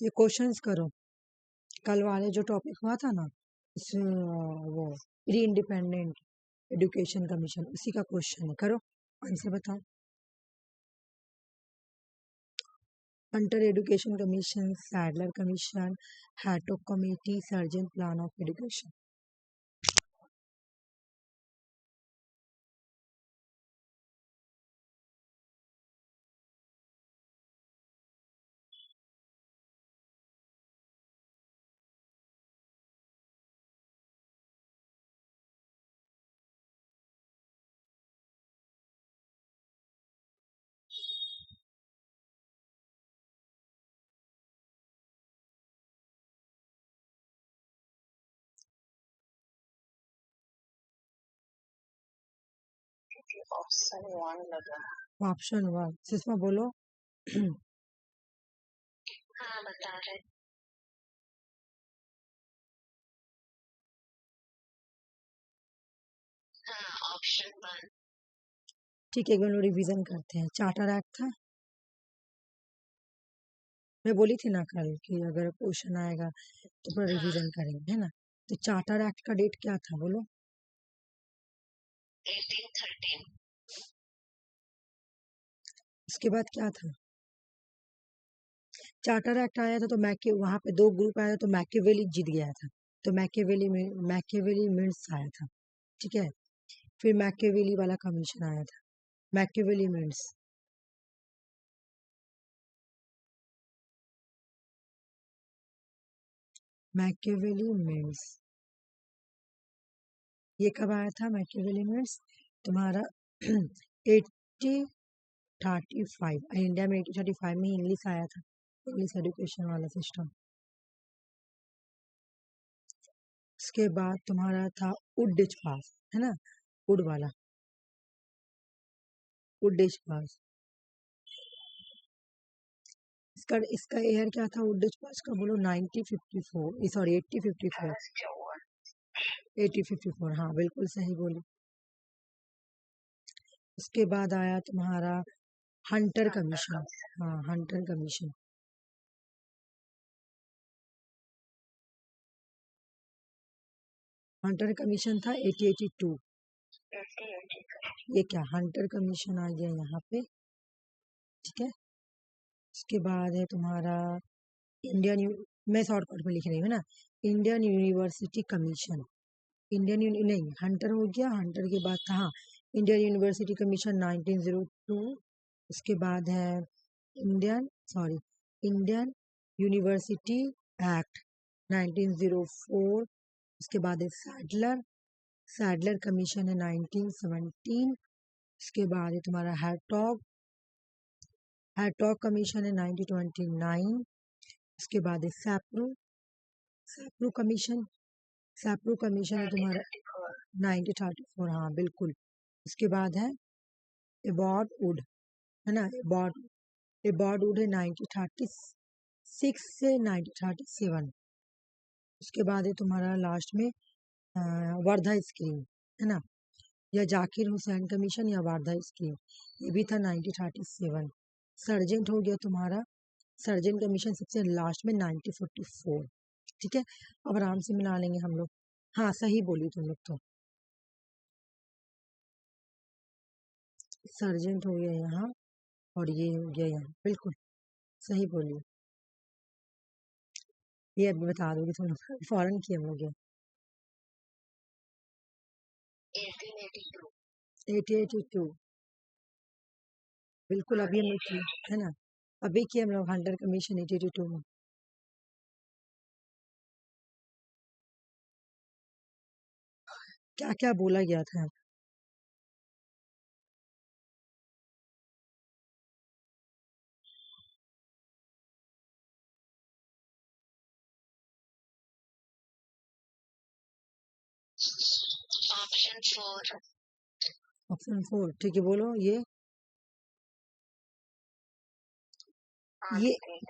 ये क्वेश्चंस करो। कल वाले जो टॉपिक हुआ था ना, वो प्री इंडिपेंडेंट एजुकेशन कमीशन, उसी का क्वेश्चन है। करो, आंसर बताओ। Hunter education commission, Sadler commission, Hartog committee, Sargent plan of education. Option 1 लगा। ऑप्शन 1 सुषमा बोलो। हाँ बता रहे। हाँ ऑप्शन 1। ठीक है, एक बार रिवीजन करते हैं। चार्टर एक्ट था, मैं बोली थी ना कल कि अगर क्वेश्चन आएगा तो पूरा रिवीजन करेंगे, है ना। तो चार्टर एक्ट का डेट क्या था बोलो। 1813। उसके बाद क्या था? चार्टर एक्ट आया था तो वहां पे 2 ग्रुप आया तो मैकियावेली जीत गया था। तो मैकियावेली मिंट्स आया था, ठीक है। फिर मैकियावेली वाला कमीशन आया था, मैकियावेली मिंट्स। मैकियावेली मिंट्स ये कब आया था? मैकियावेली मिंट्स तुम्हारा 1835, इंडिया में 1835 में इंग्लिश आया था, इंग्लिश एजुकेशन वाला सिस्टम। उसके बाद तुम्हारा था उडिच पास, है ना, उड वाला, उडिच पास। इसका इसका ईयर क्या था उडिच पास का बोलो? 1954, सॉरी 1854, हाँ बिल्कुल सही बोली। उसके बाद आया तुम्हारा हंटर कमीशन, हाँ हंटर कमीशन। हंटर कमीशन था 1882। ये क्या हंटर कमीशन आ गया यहाँ पे, ठीक है। उसके बाद है तुम्हारा मैं शॉर्टकट में लिख रही हूँ ना, इंडियन यूनिवर्सिटी कमीशन। नहीं, हंटर हो गया, हंटर के बाद था हाँ इंडियन यूनिवर्सिटी कमीशन 1902। उसके बाद है इंडियन यूनिवर्सिटी एक्ट 1904। उसके बाद है सैडलर कमीशन है 1917। उसके बाद है तुम्हारा हैटॉक कमीशन है 1929। उसके बाद है सैप्रू कमीशन है तुम्हारा 1934, हाँ बिल्कुल। उसके बाद है एबॉर्ड वुड, है ना, एबॉर्ड वुड है 1936 से 1937। उसके बाद है तुम्हारा लास्ट में वर्धा स्कीम, है ना, या जाकिर हुसैन कमीशन या वर्धा स्कीम, ये भी था 1937। सर्जेंट हो गया तुम्हारा, सर्जेंट कमीशन सबसे लास्ट में 1944, ठीक है। अब आराम से मिला लेंगे हम लोग। हाँ सही बोली तुम लोग तो, सर्जेंट हो गया यहाँ और ये हो गया यहाँ, बिल्कुल सही बोली। ये अभी बता दोगे तुम, फौरन किए हम लोग ये। 1882 बिल्कुल, अभी हम लोग किए, है ना, अभी किए हम लोग हंटर कमीशन 1882 में। क्या क्या बोला गया था? ऑप्शन 4, ठीक है बोलो। ये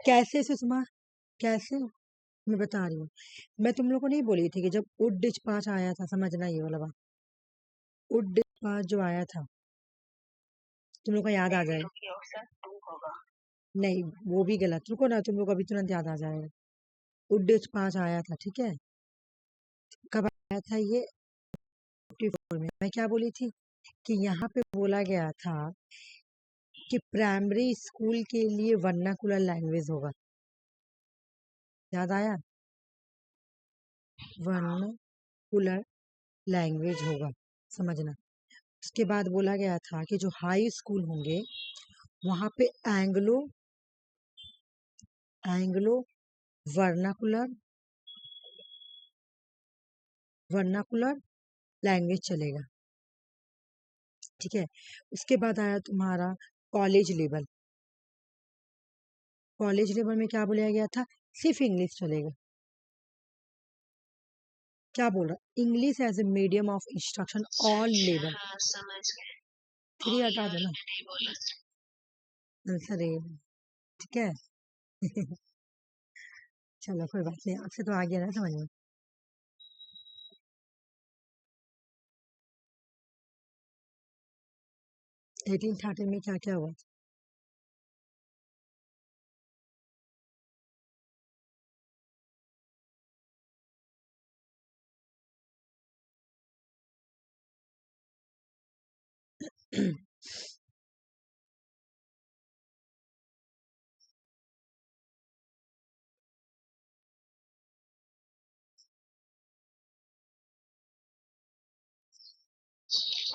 कैसे सुषमा, कैसे? मैं बता रही हूँ, मैं तुम लोग को नहीं बोली थी कि जब उडिच पास आया था, समझना ये वाला बात, उडिच पास जो आया था तुम लोग को याद आ जाए। नहीं वो भी गलत, रुको ना, तुम लोग अभी तुरंत याद आ जाएगा। उड्डेच 5 आया था, ठीक है। कब आया था ये? 54 में। मैं क्या बोली थी कि यहाँ पे बोला गया था कि प्राइमरी स्कूल के लिए वर्नाकुलर लैंग्वेज होगा। याद आया? वर्नाकुलर लैंग्वेज होगा, समझना। उसके बाद बोला गया था कि जो हाई स्कूल होंगे वहां पे Anglo Anglo vernacular vernacular language चलेगा, ठीक है। उसके बाद आया तुम्हारा कॉलेज लेवल। कॉलेज लेवल में क्या बोला गया था? सिर्फ इंग्लिश चलेगा। क्या बोल रहा? English as a medium of instruction all level. हाँ समझ गए। थ्री हटा दो ना, नहीं बोला। आंसर ए, ठीक है। चलो कोई बात नहीं, आपसे तो आ गया ना समझ में। 1830 में क्या क्या हुआ था?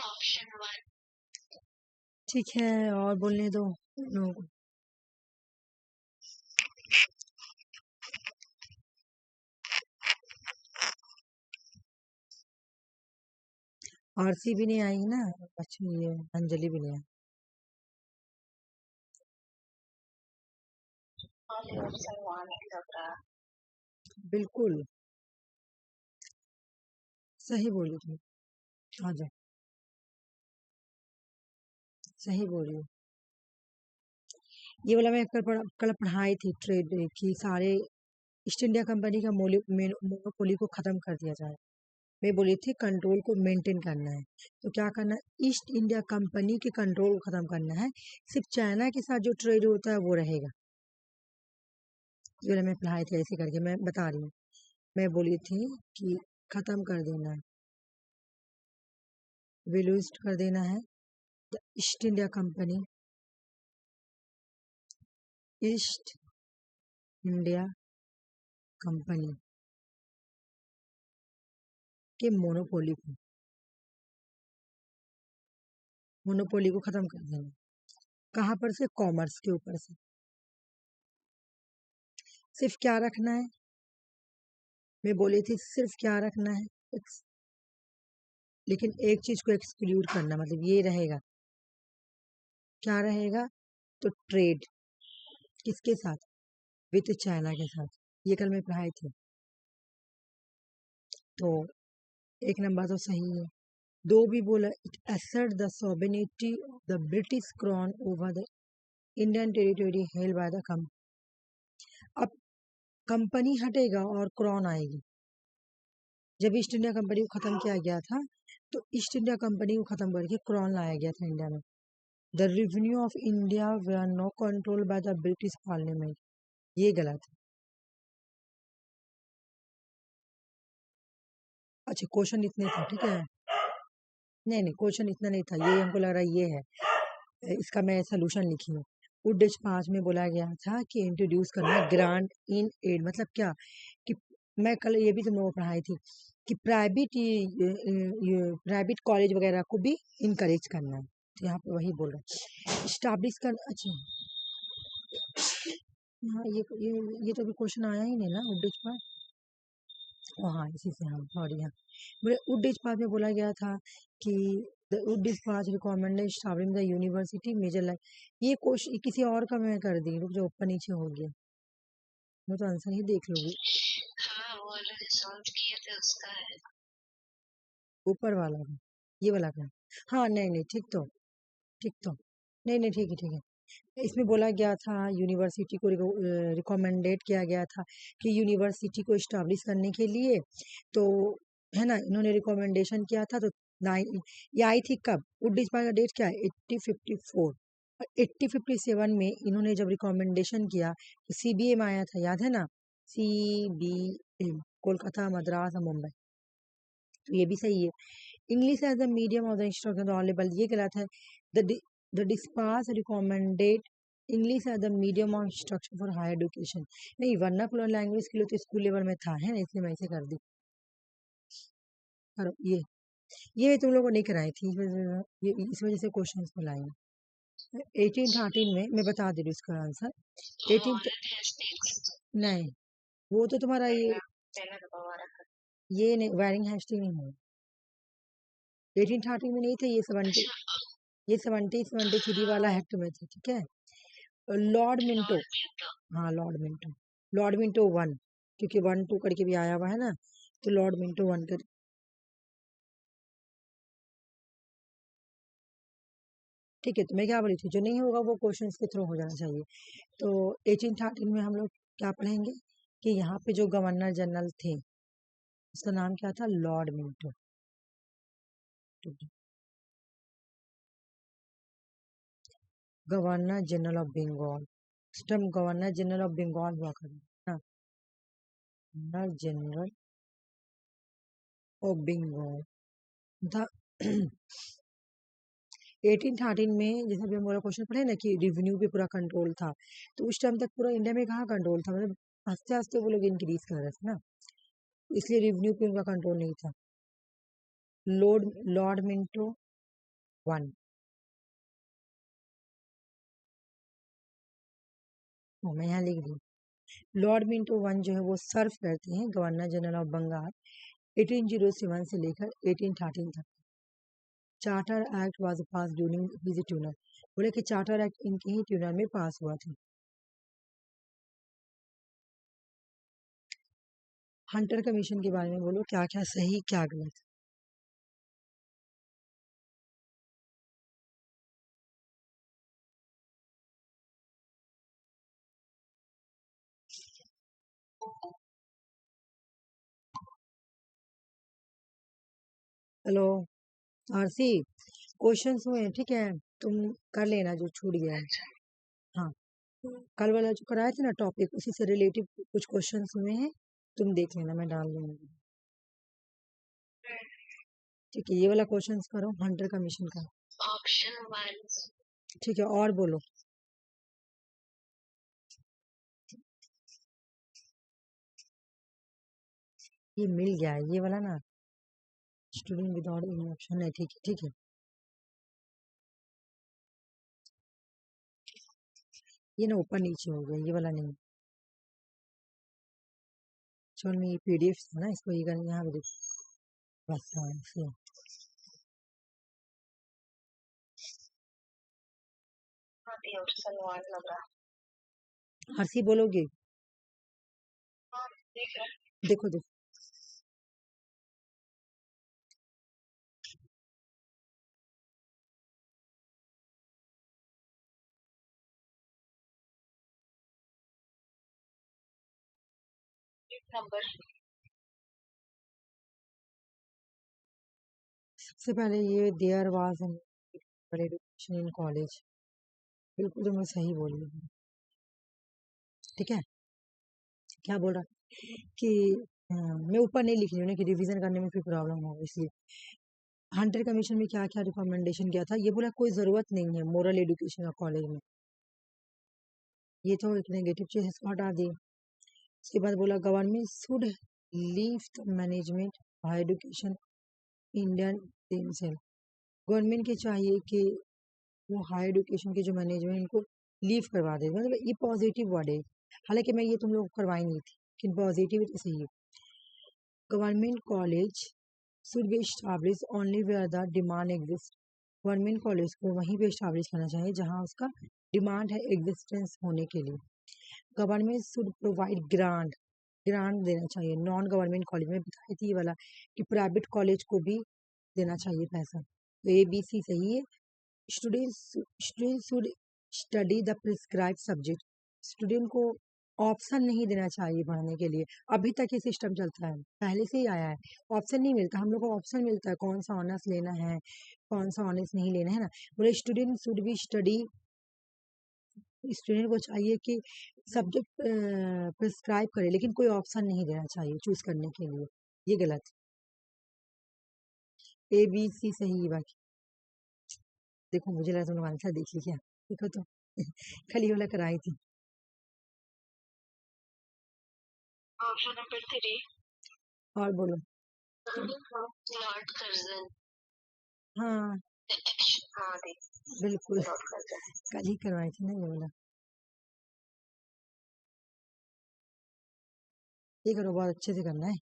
ऑप्शन 1। ठीक है, और बोलने दो लोगों को। आरसी भी नहीं आई ना, अच्छा ये अंजलि भी नहीं आई। ऑप्शन 1 लग रहा। बिल्कुल सही बोली तुम, आ जाओ, सही बोली। ये वाला मैं कल पढ़ाई थी ट्रेड की, सारे ईस्ट इंडिया कंपनी का मोनोपोली को खत्म कर दिया जाए। मैं बोली थी कंट्रोल को मेंटेन करना है, तो क्या करना है? ईस्ट इंडिया कंपनी के कंट्रोल को खत्म करना है, सिर्फ चाइना के साथ जो ट्रेड होता है वो रहेगा। ये वाला मैं पढ़ाई थी, ऐसे करके मैं बता रही हूँ। मैं बोली थी कि खत्म कर देना है, विलुस्ट कर देना है the east India company, east India company के मोनोपोली को खत्म कर देना। कहाँ पर से? कॉमर्स के ऊपर से। सिर्फ क्या रखना है? मैं बोली थी सिर्फ क्या रखना है? लेकिन एक चीज को एक्सक्लूड करना, मतलब ये रहेगा, क्या रहेगा? तो ट्रेड किसके साथ? विथ चाइना के साथ। ये कल मैं पढ़ाई थी, तो एक नंबर तो सही है। दो भी बोला, it asserts the sovereignty of the British crown over the Indian territory held by the company। अब कंपनी हटेगा और क्रॉन आएगी। जब ईस्ट इंडिया कंपनी को खत्म किया गया था, तो ईस्ट इंडिया कंपनी को खत्म करके क्रॉन लाया गया था इंडिया में। The revenue of India we are no control by the British parliament. ये गलत है। अच्छा क्वेश्चन इतने थे, ठीक है। नहीं नहीं, क्वेश्चन इतना नहीं था, ये हमको लग रहा है ये है। इसका मैं सोल्यूशन लिखी हूँ। उड्डेज 5 में बोला गया था कि इंट्रोड्यूस करना ग्रांट इन एड, मतलब क्या कि मैं कल ये भी तुम लोगों को पढ़ाई थी कि प्राइवेट कॉलेज वगैरह को भी इनकरेज करना है, तो यहाँ पे वही बोल रहा है स्टैब्लिश कर। अच्छा हाँ, ये तो अभी क्वेश्चन आया ही नहीं ना उड्डेज 5। ओ हाँ, इसी से हम सॉरी, हाँ बोले उड्डेज 5 में बोला गया था कि the Wood's 5 recommended establishing the university major like. ये क्वेश्चन किसी और का मैं कर दी, रुक जो ऊपर नीचे हो गया, मैं तो आंसर ही देख लूंगी। हाँ वो वाला सॉल्व किए थे उसका है। ऊपर वाला का, ये वाला का। हाँ नहीं नहीं, ठीक तो नहीं नहीं, ठीक है ठीक है। इसमें बोला गया था यूनिवर्सिटी को रिकमेंडेड किया गया था कि यूनिवर्सिटी को इस्टाब्लिश करने के लिए, तो है ना, इन्होंने रिकमेंडेशन किया था। तो नाइन ये आई थी कब? उड्डीस का डेट क्या है? 1854। 8057 में इन्होंने जब रिकमेंडेशन किया तो CBA में आया था, याद है ना? CBA, कोलकाता, मद्रास और मुंबई, तो ये भी सही है। English as the medium of the instruction available, ये गलत है। The despatch recommended English as the medium of instruction for higher education. नहीं, वर्नाकुलर लैंग्वेज के लिए तो स्कूल लेवल में था, है ना, इसलिए मैं इसे कर दी। करो ये तुम लोगों को नहीं कराई थी, इस वजह से क्वेश्चन को लाई। 1813 में मैं बता दे रही हूँ इसका आंसर। 18 नहीं, वो तो तुम्हारा ये नहीं, वायरिंग हेस्टिंग नहीं है। 1813 में नहीं थे, ये 73 वाला एक्ट में थे, ठीक है। लॉर्ड मिंटो, हाँ लॉर्ड मिंटो 1, क्योंकि 1 2 करके भी आया हुआ है ना, तो लॉर्ड मिंटो 1 कर। ठीक है, तो मैं क्या बोली थी, जो नहीं होगा वो क्वेश्चंस के थ्रू हो जाना चाहिए। तो 1813 में हम लोग क्या पढ़ेंगे कि यहाँ पे जो गवर्नर जनरल थे उसका नाम क्या था? Lord Minto. Governor general of Bengal, उस time governor general of Bengal हुआ करता है, गवर्नर जनरल ऑफ बंगाल था। 1813 में जैसा भी हम बोला क्वेश्चन पढ़े ना कि रेवेन्यू पे पूरा कंट्रोल था, तो उस टाइम तक पूरा इंडिया में कहाँ कंट्रोल था, मतलब आस्ते आस्ते वो लोग इंक्रीज कर रहे थे ना, इसलिए रेवेन्यू पे उनका कंट्रोल नहीं था। लॉर्ड मिंटो 1, मैं यहाँ लिख दी। लॉर्ड मिंटो 1 जो है वो सर्व करते हैं गवर्नर जनरल ऑफ बंगाल 1807 से लेकर 1813 तक। Charter act was pass during his tuner, बोले कि चार्टर एक्ट इनके ही ट्यूनर में पास हुआ था। हंटर कमीशन के बारे में बोलो, क्या क्या सही क्या गलत। हेलो आरसी, क्वेश्चंस हुए हैं, ठीक है, तुम कर लेना जो छूट गया है। हाँ, कल वाला जो कराए थे ना टॉपिक, उसी से रिलेटिव कुछ क्वेश्चंस हुए हैं, तुम देख लेना, मैं डाल दूंगी। ठीक है, ये वाला क्वेश्चंस करो हंटर कमीशन का। ऑप्शन 1, ठीक है, और बोलो। ये मिल गया है, ये वाला ना, स्टूडेंट विदाउट एनी ऑप्शन है, ठीक है ठीक है। ये ना ऊपर नीचे हो गया, ये वाला नहीं। चल में ये PDF था ना, इसको ये करना, यहाँ पे देख, बस हाँ ऐसे। ऑप्शन 1 लग रहा आरसी बोलोगे? है। देखो देखो, नंबर सबसे पहले ये there was an education in college, बिल्कुल तुमने सही बोली है। ठीक है, क्या बोल रहा कि मैं ऊपर नहीं लिख रही हूँ ना कि रिवीजन करने में फिर प्रॉब्लम हो, इसलिए। हंटर कमीशन में क्या क्या रिकमेंडेशन किया था, ये बोला कोई ज़रूरत नहीं है मोरल एजुकेशन का कॉलेज में, ये तो एक नेगेटिव चीज़ इसको हटा दी। उसके बाद बोला government should leave the management higher education Indian themselves, government के चाहिए कि वो हायर एजुकेशन के जो मैनेजमेंट को लीव करवा दे, मतलब ये पॉजिटिव वर्ड है, हालांकि मैं ये तुम लोग को करवाई नहीं थी, लेकिन पॉजिटिव सही है। Government college should be establish only where the demand exist, government college को वहीं पे एस्टाब्लिश करना चाहिए जहाँ उसका डिमांड है एग्जिस्टेंस होने के लिए। Government should provide grant, grant देना चाहिए नॉन गवर्नमेंट कॉलेज में, बताई थी ये वाला कि प्राइवेट कॉलेज को भी देना चाहिए पैसा, तो ABC सही है। Student should study the prescribe subject, student को ऑप्शन नहीं देना चाहिए पढ़ने के लिए, अभी तक ये सिस्टम चलता है, पहले से ही आया है, ऑप्शन नहीं मिलता, हम लोग को ऑप्शन मिलता है कौन सा ऑनर्स लेना है, कौन सा ऑनर्स नहीं लेना है ना। बोले student should be study student को चाहिए कि सब्जेक्ट प्रिस्क्राइब करे, लेकिन कोई ऑप्शन नहीं देना चाहिए चूज करने के लिए, ये गलत। ए बी सी सही है बाकी। देखो मुझे लगा तुम लोग आंसर देख लिया, देखो तो खाली वाला कराई थी। ऑप्शन नंबर 3 और बोलो। Lord Curzon. हाँ हाँ देख बिल्कुल, लॉर्ड कर्जन। कल ही करवाई थी ना ये वाला। ये करो, बहुत अच्छे से करना है।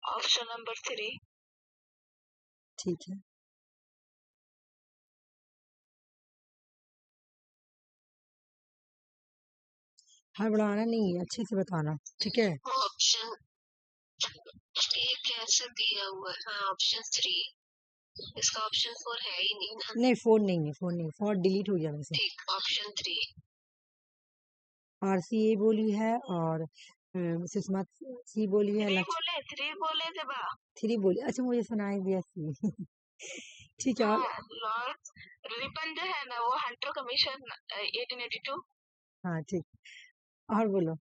ऑप्शन नंबर 3 ठीक है, हड़बड़ाना नहीं है, अच्छे से बताना, ठीक है। ऑप्शन ए कैसे दिया हुआ है? हाँ ऑप्शन 3, इसका ऑप्शन 4 है ही नहीं ना। नहीं 4 नहीं है, 4 नहीं, 4 डिलीट हो गया वैसे। ठीक, ऑप्शन 3 RCA बोली है और सुषमा सी बोली है, 3 बोले थे बा। 3 बोली, अच्छा मुझे सुनाई दिया सी ठीक है। और लॉर्ड रिपन जो है ना वो हंटर कमीशन 1882। हाँ ठीक, और बोलो।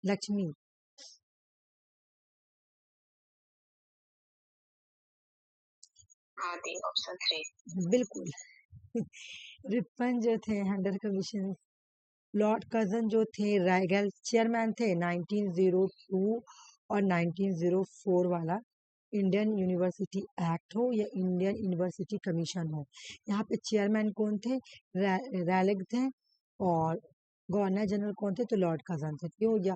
लक्ष्मी, हाँ दी ऑप्शन 3 बिल्कुल रिपन जो थे हंटर कमीशन, लॉर्ड कर्जन जो थे रैगल चेयरमैन थे 1902 और 1904 वाला इंडियन यूनिवर्सिटी एक्ट हो या इंडियन यूनिवर्सिटी कमीशन हो, यहाँ पे चेयरमैन कौन थे, रैलिग थे, और गवर्नर जनरल कौन थे, तो लॉर्ड कर्जन थे। क्यों हो गया।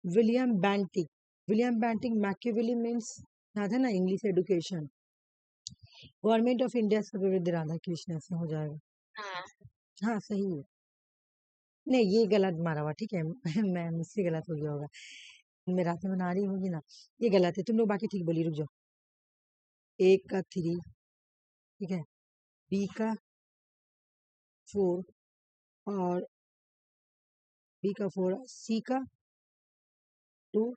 William Bentinck, William Bentinck Machiavelli means याद है ना, English education. Government of India से विरुद्ध राधा कृष्ण से हो जाएगा। हाँ सही है, नहीं ये गलत मारा हुआ, ठीक है मैं मुझसे गलत हो गया होगा, मैं रात में बना रही होगी ना, ये गलत है। तुम लोग बाकी ठीक बोली, रुक जाओ। ए का 3, ठीक है, बी का 4 और बी का 4, सी का 2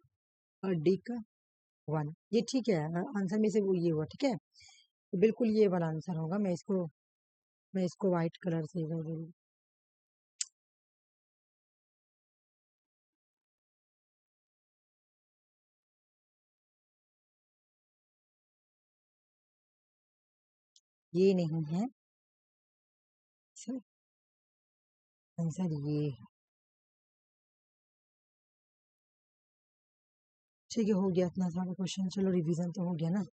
और डी का 1, ये ठीक है। आंसर में से वो ये हुआ, ठीक है, तो बिल्कुल ये वाला आंसर होगा। मैं इसको व्हाइट कलर से कर दूंगी। ये नहीं है सर, आंसर ये है। ठीक है, हो गया इतना सारा क्वेश्चन, चलो रिवीजन तो हो गया ना।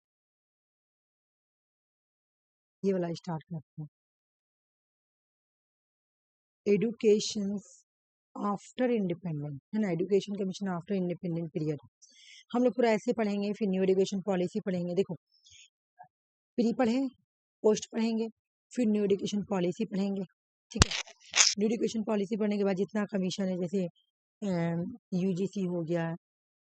ये वाला स्टार्ट करते हैं। एडुकेशन आफ्टर इंडिपेंडेंट है ना, education commission after independent period, हम लोग पूरा ऐसे पढ़ेंगे, फिर न्यू एडुकेशन पॉलिसी पढ़ेंगे। देखो प्री पढ़े, पोस्ट पढ़ेंगे, फिर न्यू एडुकेशन पॉलिसी पढ़ेंगे, ठीक है। न्यू एडुकेशन पॉलिसी पढ़ने के बाद जितना कमीशन है, जैसे UGC हो गया,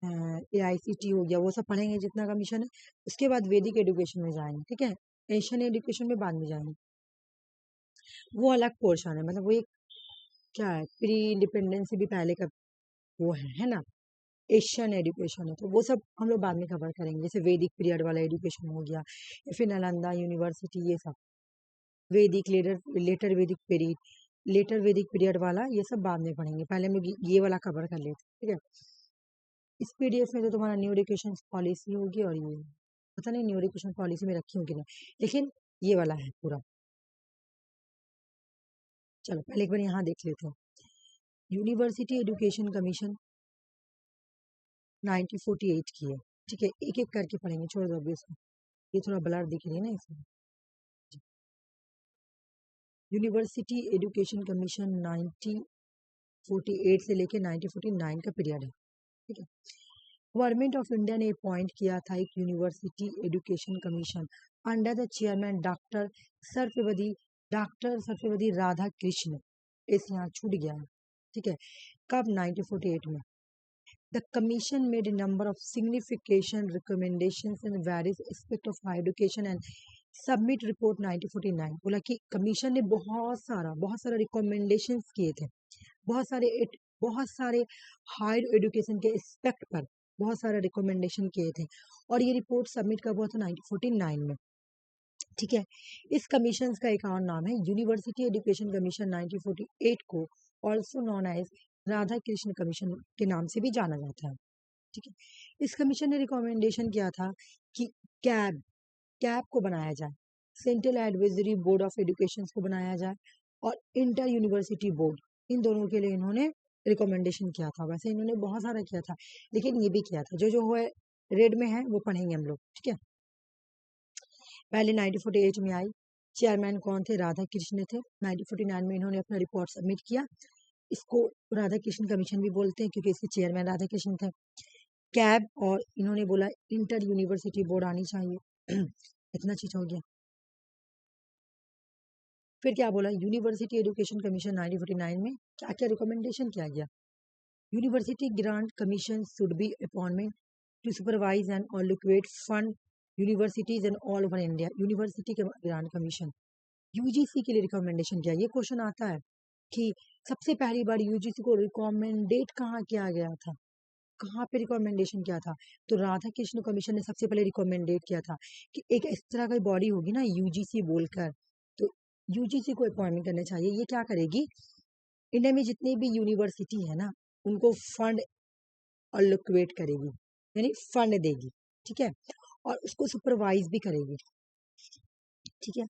AICT हो गया, वो सब पढ़ेंगे जितना कमीशन है। उसके बाद वैदिक एडुकेशन में जाएंगे, ठीक है। एशियन एडुकेशन में बाद में जाएंगे, वो अलग पोर्शन है, मतलब वो एक क्या है, प्री इंडिपेंडेंस से भी पहले का वो है ना, एशियन एजुकेशन है, तो वो सब हम लोग बाद में कवर करेंगे। जैसे वैदिक पीरियड वाला एजुकेशन हो गया, या फिर नालंदा यूनिवर्सिटी, ये सब वैदिक लेटर वैदिक पीरियड, लेटर वैदिक पीरियड वाला, ये सब बाद में पढ़ेंगे। पहले हम लोग ये वाला कवर कर लेते, ठीक है। इस PDF में तो तुम्हारा न्यू एजुकेशन पॉलिसी होगी, और ये पता नहीं न्यू एजुकेशन पॉलिसी में रखी होगी नहीं, लेकिन ये वाला है पूरा। चलो पहले एक बार यहाँ देख लेते हैं। यूनिवर्सिटी एजुकेशन कमीशन 1948 की है, ठीक है। एक एक करके पढ़ेंगे, छोड़ दो अभी इसको, ये थोड़ा ब्लर दिख रही है ना इसमें। यूनिवर्सिटी एजुकेशन कमीशन 1948 से लेके 1949 का पीरियड है, ठीक है। गवर्नमेंट ऑफ इंडिया ने अपॉइंट किया था एक university education commission under the chairman doctor Sarvepalli Radha Krishna, इस यहाँ छूट गया है, ठीक है। कब, 1948 में। The commission made a number of significant recommendations in various aspects of higher education and submit report 1949। बोला कि कमीशन ने बहुत सारा रिकमेंडेशंस किए थे, बहुत सारे बहुत सारे हायर एजुकेशन के एस्पेक्ट पर बहुत सारे रिकमेंडेशन किए थे और ये रिपोर्ट सबमिट कब हुआ था 1949 में। ठीक है, इस कमीशन का एक और नाम है यूनिवर्सिटी एजुकेशन कमीशन 1948 को also known as Radha Krishna commission के नाम से भी जाना जाता है। ठीक है, इस कमीशन ने रिकमेंडेशन किया था कि कैब को बनाया जाए, central advisory board of education को बनाया जाए और इंटर यूनिवर्सिटी बोर्ड, इन दोनों के लिए इन्होंने रिकमेंडेशन किया था। वैसे इन्होंने बहुत सारा किया था लेकिन ये भी किया था, जो जो है रेड में है वो पढ़ेंगे हम लोग। ठीक है, पहले 1948 में आई, चेयरमैन कौन थे? राधा कृष्ण थे। 1949 में इन्होंने अपना रिपोर्ट सबमिट किया। इसको राधा कृष्ण कमीशन भी बोलते हैं क्योंकि इसके चेयरमैन राधा कृष्ण थे। कैब और इन्होंने बोला इंटर यूनिवर्सिटी बोर्ड आनी चाहिए। इतना चीज हो गया। फिर क्या बोला? यूनिवर्सिटी एजुकेशन कमीशन 1949 में क्या क्या रिकमेंडेशन किया गया? University grant commission should be appointment to supervise and allocate fund universities in all over India. University के ग्रांट कमीशन यूजीसी के लिए रिकमेंडेशन किया। ये क्वेश्चन आता है कि सबसे पहली बार यूजीसी को रिकमेंडेट कहाँ किया गया था, कहाँ पे रिकमेंडेशन किया था? तो राधा कृष्ण कमीशन ने सबसे पहले रिकमेंडेट किया था कि एक इस तरह की बॉडी होगी ना यूजीसी बोलकर, तो यूजीसी को अपॉइंटमेंट करना चाहिए। ये क्या करेगी? इंडिया में जितनी भी यूनिवर्सिटी है ना उनको फंड अलोकेट करेगी, यानी फंड देगी। ठीक है, और उसको सुपरवाइज भी करेगी। ठीक है,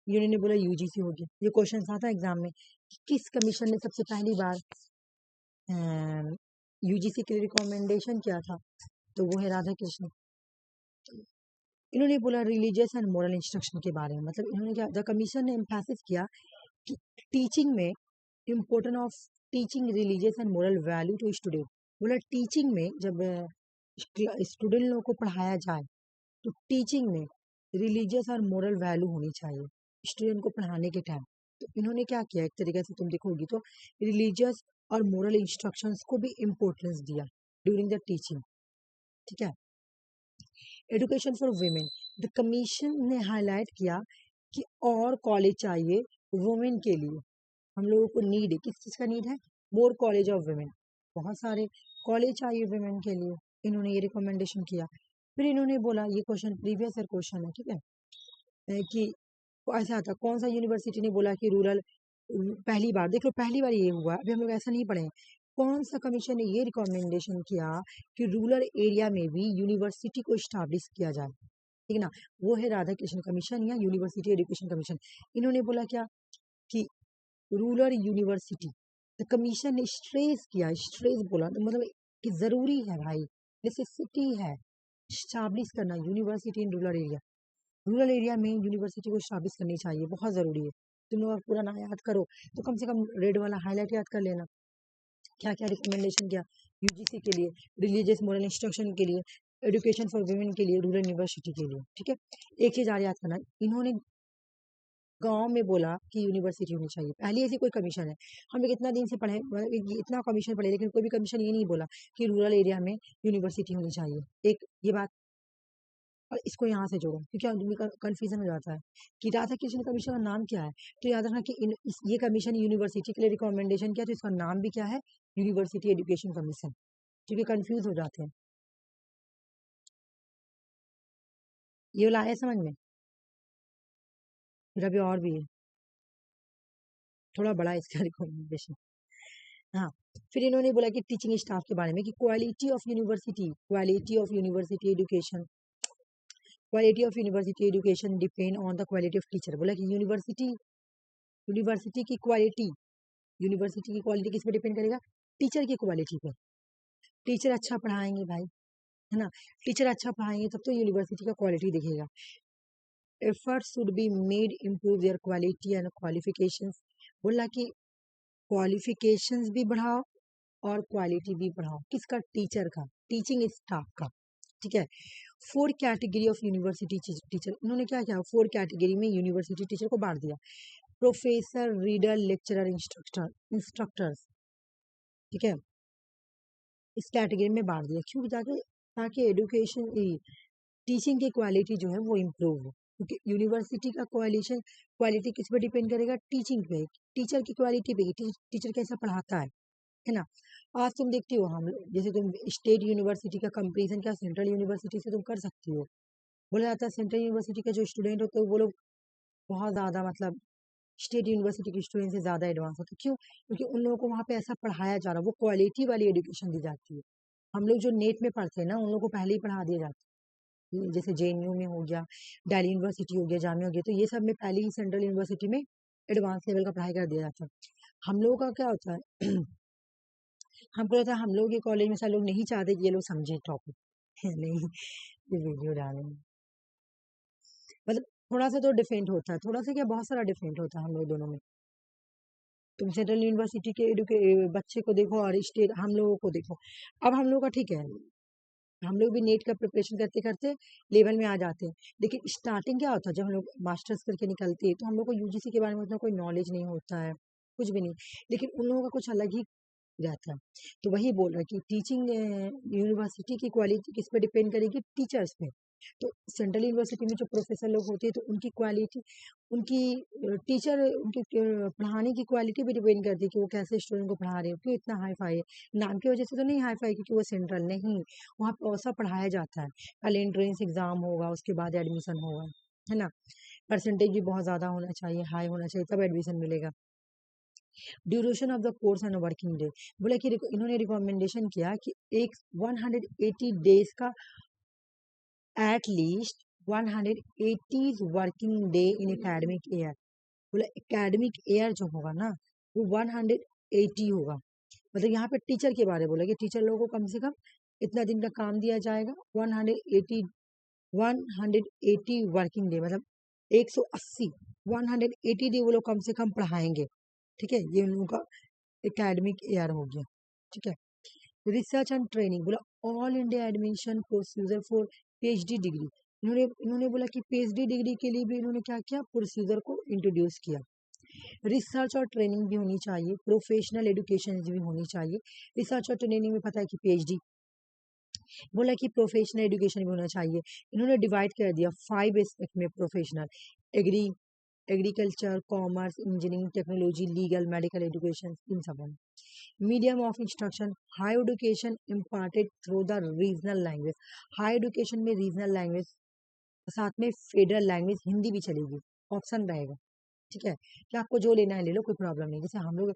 इन्होंने बोला यूजीसी हो गया। ये क्वेश्चन आता है एग्जाम में कि किस कमीशन ने सबसे पहली बार यूजीसी के लिए रिकमेंडेशन किया था? तो वो है राधा कृष्ण। इन्होंने बोला रिलीजियस एंड मोरल इंस्ट्रक्शन के बारे में, मतलब इन्होंने क्या, द कमीशन ने एम्फेसिस किया कि टीचिंग में important of teaching religious and moral value to student. बोला टीचिंग में जब स्टूडेंट लोगों को पढ़ाया जाए तो टीचिंग में रिलीजियस और मोरल वैल्यू होनी चाहिए स्टूडेंट को पढ़ाने के टाइम। तो इन्होंने क्या किया, एक तरीके से तुम देखोगी तो रिलीजियस और मोरल इंस्ट्रक्शंस को भी इम्पोर्टेंस दिया ड्यूरिंग द टीचिंग। ठीक है, education for women, the commission ने हाईलाइट किया कि और कॉलेज चाहिए वुमेन के लिए। हम लोगों को नीड है, किस चीज़ का नीड है? मोर कॉलेज ऑफ वुमेन, बहुत सारे कॉलेज चाहिए वुमेन के लिए। इन्होंने ये रिकमेंडेशन किया। फिर इन्होंने बोला, ये क्वेश्चन प्रीवियस ईयर क्वेश्चन है, ठीक है, कि ऐसा आता कौन सा यूनिवर्सिटी ने बोला कि रूरल, पहली बार देख लो, पहली बार ये हुआ, अभी हम लोग ऐसा नहीं पढ़े। कौन सा कमीशन ने ये रिकमेंडेशन किया कि रूरल एरिया में भी यूनिवर्सिटी को स्टैब्लिश किया जाए? ठीक है ना, वो है राधा कृष्ण कमीशन या यूनिवर्सिटी एजुकेशन कमीशन। इन्होंने बोला क्या कि रूरल यूनिवर्सिटी, द कमीशन ने स्ट्रेस किया, स्ट्रेस बोला तो मतलब कि जरूरी है भाई, नेसेसिटी है स्टैब्लिश करना university in rural area. Rural area में यूनिवर्सिटी को स्टैब्लिश करनी चाहिए, बहुत ज़रूरी है। तुम लोग पूरा ना याद करो तो कम से कम रेड वाला हाईलाइट याद कर लेना। क्या क्या रिकमेंडेशन किया यूजीसी के लिए, रिलीजियस मोरल इंस्ट्रक्शन के लिए, एजुकेशन फॉर वुमेन के लिए, रूरल यूनिवर्सिटी के लिए। ठीक है, एक चीज़ और याद करना, इन्होंने गांव में बोला कि यूनिवर्सिटी होनी चाहिए। पहली ऐसी कोई कमीशन है, हम लोग इतना दिन से पढ़े, मतलब इतना कमीशन पढ़े, लेकिन कोई भी कमीशन ये नहीं बोला कि रूरल एरिया में यूनिवर्सिटी होनी चाहिए। एक ये बात, और इसको यहाँ से जोड़ो क्योंकि आदमी का कन्फ्यूजन हो जाता है कि राधा कृष्ण कमीशन का नाम क्या है। तो याद रखना कि ये कमीशन यूनिवर्सिटी के लिए रिकमेंडेशन किया, तो इसका नाम भी क्या है? यूनिवर्सिटी एजुकेशन कमीशन, क्योंकि कंफ्यूज हो जाते हैं। ये वाला है समझ में? फिर अभी और भी है, थोड़ा बड़ा है इसका रिकमेंडेशन। हाँ, फिर इन्होंने बोला कि टीचिंग स्टाफ के बारे में कि quality of university education, quality of university education depend on the quality of teacher. बोला कि यूनिवर्सिटी की क्वालिटी, यूनिवर्सिटी की क्वालिटी किस पे डिपेंड करेगा? टीचर की क्वालिटी पे। टीचर अच्छा पढ़ाएंगे भाई, है ना, टीचर अच्छा पढ़ाएंगे तब तो यूनिवर्सिटी का क्वालिटी दिखेगा। Effort should be made improve their quality and qualifications. बोला कि क्वालिफिकेशंस भी बढ़ाओ और क्वालिटी भी बढ़ाओ। किसका? टीचर का, टीचिंग स्टाफ का। ठीक है, 4 कैटेगरी ऑफ यूनिवर्सिटी टीचर, इन्होंने क्या किया? 4 कैटेगरी में यूनिवर्सिटी टीचर को बांट दिया, प्रोफेसर, रीडर, लेक्चरर, इंस्ट्रक्टर्स। ठीक है, इस कैटेगरी में बांट दिया, क्यों? जाके ताकि एजुकेशन टीचिंग की क्वालिटी जो है वो इम्प्रूव हो, क्योंकि यूनिवर्सिटी का क्वालिटी किस पे डिपेंड करेगा? टीचिंग पे, टीचर की क्वालिटी पे, टीचर कैसा पढ़ाता है। है ना। आज तुम देखती हो हम जैसे तुम स्टेट यूनिवर्सिटी का कंपेरिजन क्या सेंट्रल यूनिवर्सिटी से तुम कर सकती हो। बोला जाता है सेंट्रल यूनिवर्सिटी का जो स्टूडेंट होते हैं वो लोग बहुत ज़्यादा मतलब स्टेट यूनिवर्सिटी के स्टूडेंट से ज़्यादा एडवांस होते हैं। क्यों? क्योंकि उन लोगों को वहाँ पे ऐसा पढ़ाया जा रहा है, वो क्वालिटी वाली एजुकेशन दी जाती है। हम लोग जो नेट में पढ़ते हैं ना उन लोगों को पहले ही पढ़ा दिया जाता है, जैसे जेएनयू में हो गया, दिल्ली यूनिवर्सिटी हो गया, जामिया हो गया, तो ये सब में पहले ही सेंट्रल यूनिवर्सिटी में एडवांस लेवल का पढ़ाई कर दिया जाता है। हम लोगों का क्या होता है हमको लगता है हम लोग ये कॉलेज में सारे लोग नहीं चाहते कि ये लोग समझे टॉपिक नहीं, ये वीडियो डालेंगे मतलब थोड़ा सा तो डिफरेंट होता है, थोड़ा सा क्या बहुत सारा डिफरेंट होता है हम लोग दोनों में। तुम सेंट्रल यूनिवर्सिटी के बच्चे को देखो और स्टेट हम लोगों को देखो। अब हम लोग का ठीक है, हम लोग भी नेट का प्रिपरेशन करते करते लेवल में आ जाते हैं, लेकिन स्टार्टिंग क्या होता है जब हम लोग मास्टर्स करके निकलते हैं तो हम लोग को यूजीसी के बारे में उतना कोई नॉलेज नहीं होता है, कुछ भी नहीं। लेकिन उन लोगों का कुछ अलग ही रहता है। तो वही बोल रहा है कि टीचिंग यूनिवर्सिटी की क्वालिटी किस पे डिपेंड करेगी? टीचर्स पे। तो सेंट्रल यूनिवर्सिटी में जो प्रोफेसर लोग होते हैं तो उनकी क्वालिटी उनकी टीचर उनकी पढ़ाने की क्वालिटी भी डिपेंड करती है कि वो कैसे स्टूडेंट को पढ़ा रहे हो, क्यों इतना हाई फाई है। नाम की वजह से तो नहीं हाई फाई क्योंकि वो सेंट्रल नहीं, वहाँ पे ऐसा पढ़ाया जाता है। पहले एंट्रेंस एग्जाम होगा, उसके बाद एडमिशन होगा, है ना। परसेंटेज भी बहुत ज़्यादा होना चाहिए, हाई होना चाहिए, तब एडमिशन मिलेगा। Duration of the course and working day, बोला कि इन्होंने रिकमेंडेशन किया कि एक 180 डेज का at least 180 working day in academic year. बोला एकेडमिक ईयर जो होगा ना वो 180 होगा। मतलब यहाँ पे टीचर के बारे में बोला कि टीचर लोगों को कम से कम इतना दिन का काम दिया जाएगा। 180 वर्किंग डे मतलब 180 180 डे वो लोग कम से कम पढ़ाएंगे। ठीक है, ये उन लोगों का एकेडमिक ईयर हो गया। ठीक है, रिसर्च एंड ट्रेनिंग, बोला all India admission procedure for PhD degree. इन्होंने बोला कि पीएचडी डिग्री के लिए भी इन्होंने क्या किया, प्रोसीजर को इंट्रोड्यूस किया। रिसर्च और ट्रेनिंग भी होनी चाहिए, प्रोफेशनल एजुकेशन भी होनी चाहिए। रिसर्च और ट्रेनिंग में पता है कि पीएचडी, बोला कि प्रोफेशनल एजुकेशन भी होना चाहिए। इन्होंने डिवाइड कर दिया 5 एस्पेक्ट में professional, agri agriculture, commerce, engineering, technology, legal, medical education, इन सब में। Medium of instruction, high education imparted through the regional language. High education में रीजनल लैंग्वेज, साथ में फेडरल लैंग्वेज हिंदी भी चलेगी, ऑप्शन रहेगा। ठीक है, कि आपको जो लेना है ले लो, कोई प्रॉब्लम नहीं। जैसे हम लोग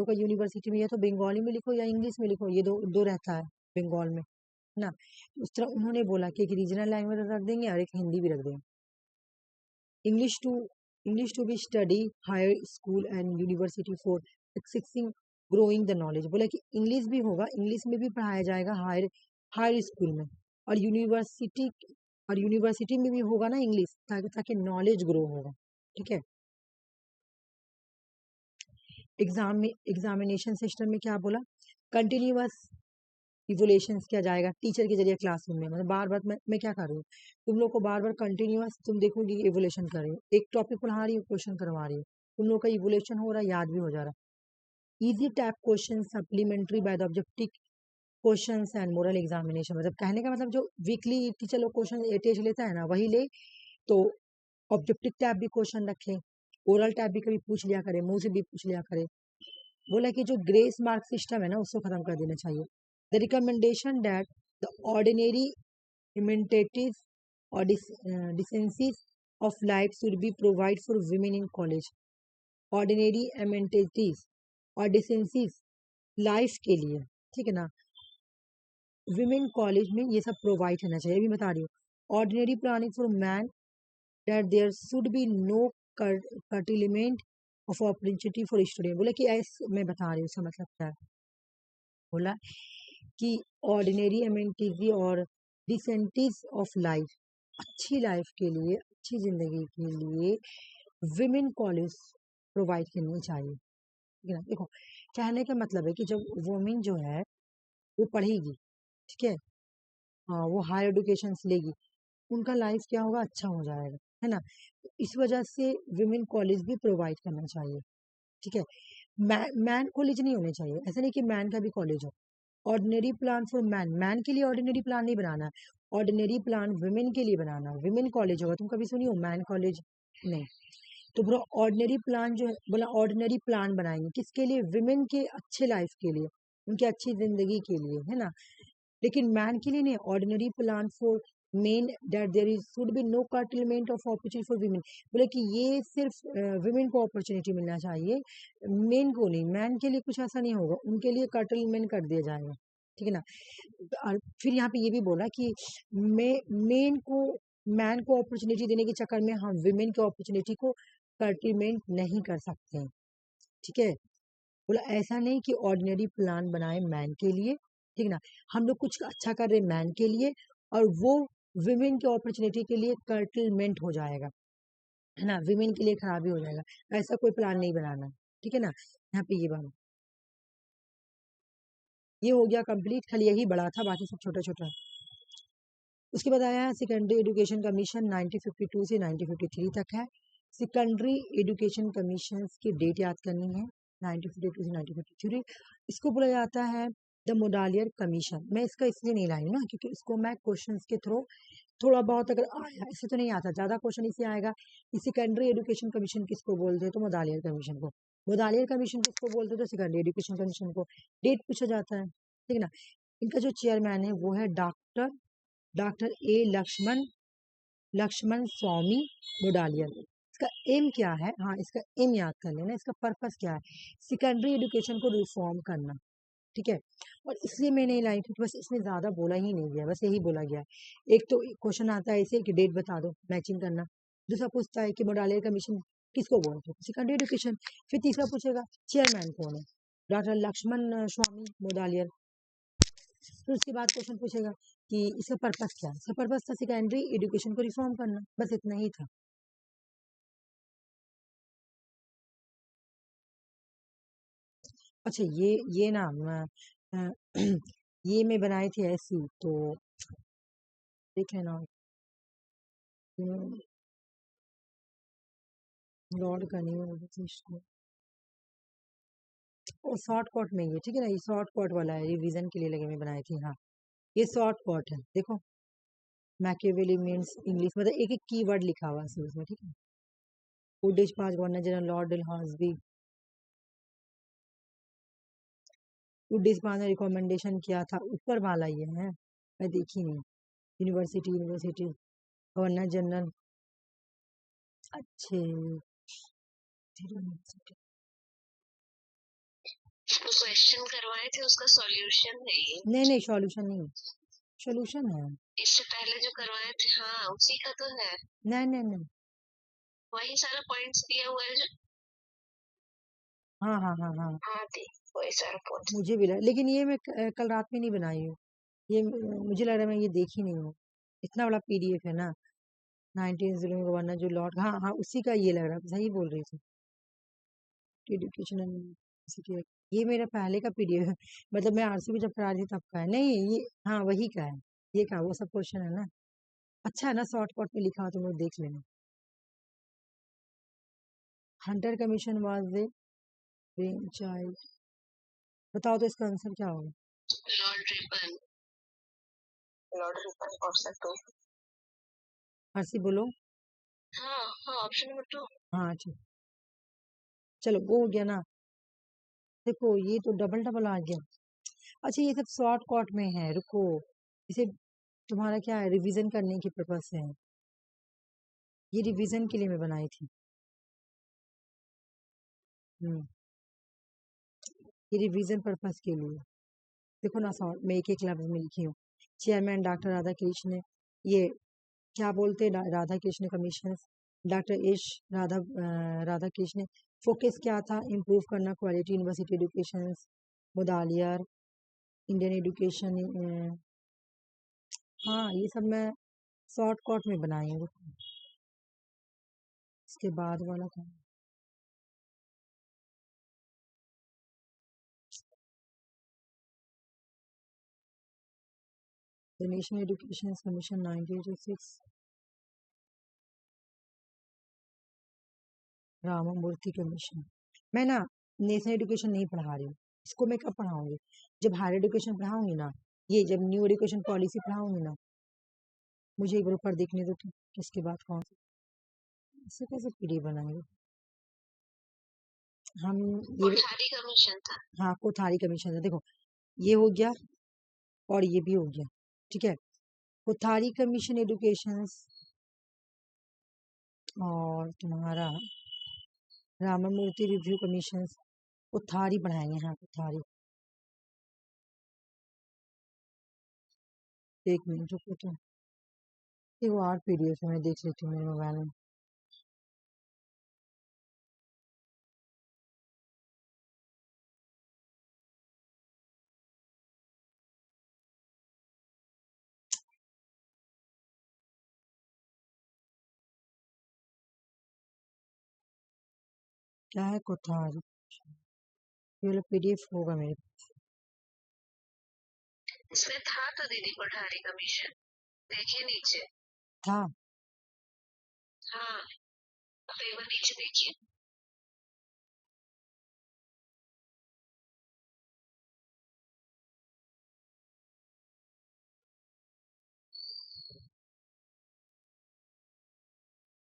का यूनिवर्सिटी में या तो बंगाली में लिखो या इंग्लिश में लिखो, ये दो दो रहता है बंगाल में, है ना। उस तरह उन्होंने बोला कि एक रीजनल लैंग्वेज रख देंगे और एक हिंदी भी रख देंगे। English to be study higher school and university for accessing growing the knowledge. बोला कि इंग्लिश भी होगा, इंग्लिश में भी पढ़ाया जाएगा हायर हायर स्कूल में, और यूनिवर्सिटी में भी होगा ना इंग्लिश, ताकि नॉलेज ग्रो होगा। ठीक है, एग्जामिनेशन सिस्टम में क्या बोला, कंटिन्यूअस इवोल्यूशन किया जाएगा टीचर के जरिए क्लासरूम में। मतलब बार बार मैं क्या कर रही हूँ, तुम लोग को बार बार कंटिन्यूअस तुम देखोगी इवोल्यूशन कर रही हो, एक टॉपिक पढ़ा रही हो, क्वेश्चन करवा रही हो, तुम लोग का इवोल्यूशन हो रहा है, याद भी हो जा रहा है। Easy type question supplementary by the objective question and moral examination. मतलब कहने का मतलब जो वीकली टीचर लोग क्वेश्चन एटीएच लेता है ना वही ले, तो ऑब्जेक्टिव टाइप भी क्वेश्चन रखे, ओरल टाइप भी कभी पूछ लिया करे, मुंह से भी पूछ लिया करे। बोला कि जो ग्रेस मार्क सिस्टम है ना उसको खत्म कर देना चाहिए। The recommendation that the ordinary amenities और decencies of life should be provided for women in college। Ordinary amenities और decencies लाइफ के लिए, ठीक है ना, विमेन कॉलेज में ये सब प्रोवाइड करना चाहिए। अभी बता रही हूँ, ordinary planning for man that there should be no curtailment of opportunity for student. बोला कि ऐसे मैं बता रही हूँ उसका मतलब क्या है। बोला कि ऑर्डिनरी एमेनिटीज और डिसेंटीज ऑफ लाइफ, अच्छी लाइफ के लिए, अच्छी ज़िंदगी के लिए विमेन कॉलेज प्रोवाइड करनी चाहिए। ठीक है ना, देखो कहने का मतलब है कि जब वुमेन जो है वो पढ़ेगी, ठीक है, हाँ वो हायर एजुकेशन लेगी, उनका लाइफ क्या होगा, अच्छा हो जाएगा, है ना। तो इस वजह से विमेन कॉलेज भी प्रोवाइड करना चाहिए। ठीक है, मैन कॉलेज नहीं होने चाहिए, ऐसा नहीं कि मैन का भी कॉलेज हो। Ordinary plan for man, man के लिए ऑर्डिनरी प्लान नहीं बनाना है, ऑर्डिनरी प्लान वुमेन के लिए बनाना है। विमेन कॉलेज होगा, तुम कभी सुनी हो मैन कॉलेज? नहीं। तो पूरा ऑर्डिनरी प्लान जो है, बोला ऑर्डिनरी प्लान बनाएंगे किसके लिए, विमेन के अच्छे लाइफ के लिए, उनकी अच्छी जिंदगी के लिए, है ना। लेकिन मैन के लिए नहीं, ordinary plan for men that there is should be no curtailment of opportunity for women. बोले कि ये सिर्फ विमेन को अपॉर्चुनिटी मिलना चाहिए, मेन को नहीं। मैन के लिए कुछ ऐसा नहीं होगा, उनके लिए कर्टलमेंट कर दिया जाएगा, ठीक है ना। और फिर यहाँ पे ये भी बोला कि मेन को, मैन को अपॉर्चुनिटी देने के चक्कर में हम विमेन की अपॉर्चुनिटी को कर्टलमेंट नहीं कर सकते हैं, ठीक है। बोला ऐसा नहीं कि ऑर्डिनरी प्लान बनाए मैन के लिए, ठीक ना, हम लोग कुछ अच्छा कर रहे मैन के लिए और वो विमेन की अपॉर्चुनिटी के लिए कर्टलमेंट हो जाएगा, है ना, विमेन के लिए खराबी हो जाएगा, ऐसा कोई प्लान नहीं बनाना, ठीक है ना। यहाँ पे ये बात, ये हो गया कंप्लीट, खाली यही बड़ा था, बाकी सब छोटा छोटा। उसके बाद आया सेकेंडरी एजुकेशन कमीशन 1952 से 1953 तक है। सेकेंडरी एजुकेशन कमीशन की डेट याद करनी है, 1952 से 1953। इसको बोला जाता है द मोडालियर कमीशन। मैं इसका इसलिए नहीं लाई ना क्योंकि इसको मैं क्वेश्चंस के थ्रू थोड़ा बहुत अगर आया, इससे तो नहीं आता, ज्यादा क्वेश्चन इससे आएगा कि सेकेंडरी एजुकेशन कमीशन किसको बोलते हैं, तो मोडालियर कमीशन को। मोडालियर कमीशन किसको बोलते हैं, तो सेकेंडरी एजुकेशन कमीशन को। डेट पूछा जाता है, ठीक है ना। इनका जो चेयरमैन है वो है डॉक्टर ए लक्ष्मण स्वामी मोडालियर। इसका एम क्या है, हाँ इसका एम याद कर लेना, इसका पर्पस क्या है, सेकेंडरी एजुकेशन को रिफॉर्म करना, ठीक है। और इसलिए मैं नहीं लाई क्योंकि बस इसमें ज्यादा बोला ही नहीं गया, बस यही बोला गया है। एक तो क्वेश्चन आता है ऐसे कि डेट बता दो, मैचिंग करना। दूसरा पूछता है कि मोडालियर कमीशन किसको बोलते हैं, सेकेंडरी एजुकेशन। फिर तीसरा पूछेगा चेयरमैन कौन है, डॉक्टर लक्ष्मण स्वामी मोडालियर। फिर उसके बाद क्वेश्चन पूछेगा कि इसका पर्पस क्या है, इसका पर्पस था सेकेंडरी एजुकेशन को रिफॉर्म करना, बस इतना ही था। अच्छा ये ना ये मैं बनाई थी ऐसी, तो देख लेना, लॉर्ड का नहीं है और शॉर्ट कट में ये, ठीक है ना, ये शॉर्ट कट वाला है, रिवीजन के लिए लगे मैं बनाई थी। हाँ ये शॉर्ट कट है, देखो मैकियावेली मीन्स इंग्लिश, मतलब एक एक कीवर्ड लिखा हुआ है इसमें, ठीक है। वुडिश पास गवर्नर जनरल लॉर्ड डलहौजी, वुडिश पास ने रिकमेंडेशन किया था, ऊपर वाला ये है, मैं देखी नहीं। यूनिवर्सिटी गवर्नर जनरल, अच्छे जो क्वेश्चन करवाए थे उसका सॉल्यूशन है ये। नहीं सॉल्यूशन नहीं, सॉल्यूशन है इससे पहले जो करवाए थे, हाँ उसी का तो है। नहीं वही सारा पॉइंट्स दिया हुआ है जो, हाँ हाँ थी वही सारा पॉइंट। मुझे भी लगा, लेकिन ये मैं कल रात में नहीं बनाई हूँ, ये मुझे लग रहा है मैं ये देखी नहीं हूँ, इतना बड़ा पीडीएफ है ना। 19 जुलूम गवर्नर जो लॉर्ड, हाँ उसी का ये लग रहा है, सही बोल रही थी। एजुकेशन ये मेरा पहले का पीडीएफ है, मतलब मैं आरसीबी जब करा रही थी तब का है, नहीं ये हाँ वही का है, ये का वो सब क्वेश्चन है ना। अच्छा है ना, शॉर्टकट में लिखा हो तो लोग देख लेना। Hunter commission was the brain child, बताओ तो इसका आंसर क्या होगा। Lord Ripon, Lord Ripon option 2। Harshi बोलो। हाँ हाँ ऑप्शन नंबर 2। हाँ चलो वो हो गया ना, देखो ये तो डबल डबल आ गया। अच्छा ये सब शॉर्ट कट में है, रुको, इसे तुम्हारा क्या है, रिवीजन करने की पर्पस है, ये रिवीजन के लिए मैं बनाई थी। ये रिवीजन पर्पस के लिए, देखो ना शॉर्ट में एक एक लफ्ज में लिखी हूँ। चेयरमैन डॉक्टर राधा कृष्ण, ये क्या बोलते हैं, राधा कृष्ण कमीशन, डॉक्टर एश राधा कृष्ण। फोकस क्या था, इम्प्रूव करना quality university education, Mudaliar Indian education. हाँ ये सब मैं शॉर्ट कट में बनाई हूँ। इसके बाद वाला था the national education commission 1986, Ramamurthy commission. मैं ना नेशनल एजुकेशन नहीं पढ़ा रही हूँ, इसको मैं कब पढ़ाऊंगी, जब हायर एजुकेशन पढ़ाऊंगी ना, ये जब न्यू एजुकेशन पॉलिसी पढ़ाऊंगी ना, मुझे एक बार ऊपर देखने दो तो, इसके बाद कौन सा, इससे कैसे पीडी बनाएंगे। हम ये कोठारी कमीशन था। हाँ कोठारी कमीशन है, देखो ये हो गया और ये भी हो गया, ठीक है। कोठारी कमीशन एजुकेशन और तुम्हारा रामामूर्ति रिव्यू कमीशन, कोठारी बढ़ाएंगे, हाँ कोठारी। एक मिनट रुको, तो वो और पीडीएफ है, मैं देख लेती हूँ मेरे मोबाइल में। क्या है कोठारी, ये वाला पीडीएफ होगा मेरे पास। इसमें था तो दीदी कोठारी कमीशन, देखिए नीचे था। हाँ, अब एक बार नीचे देखिए।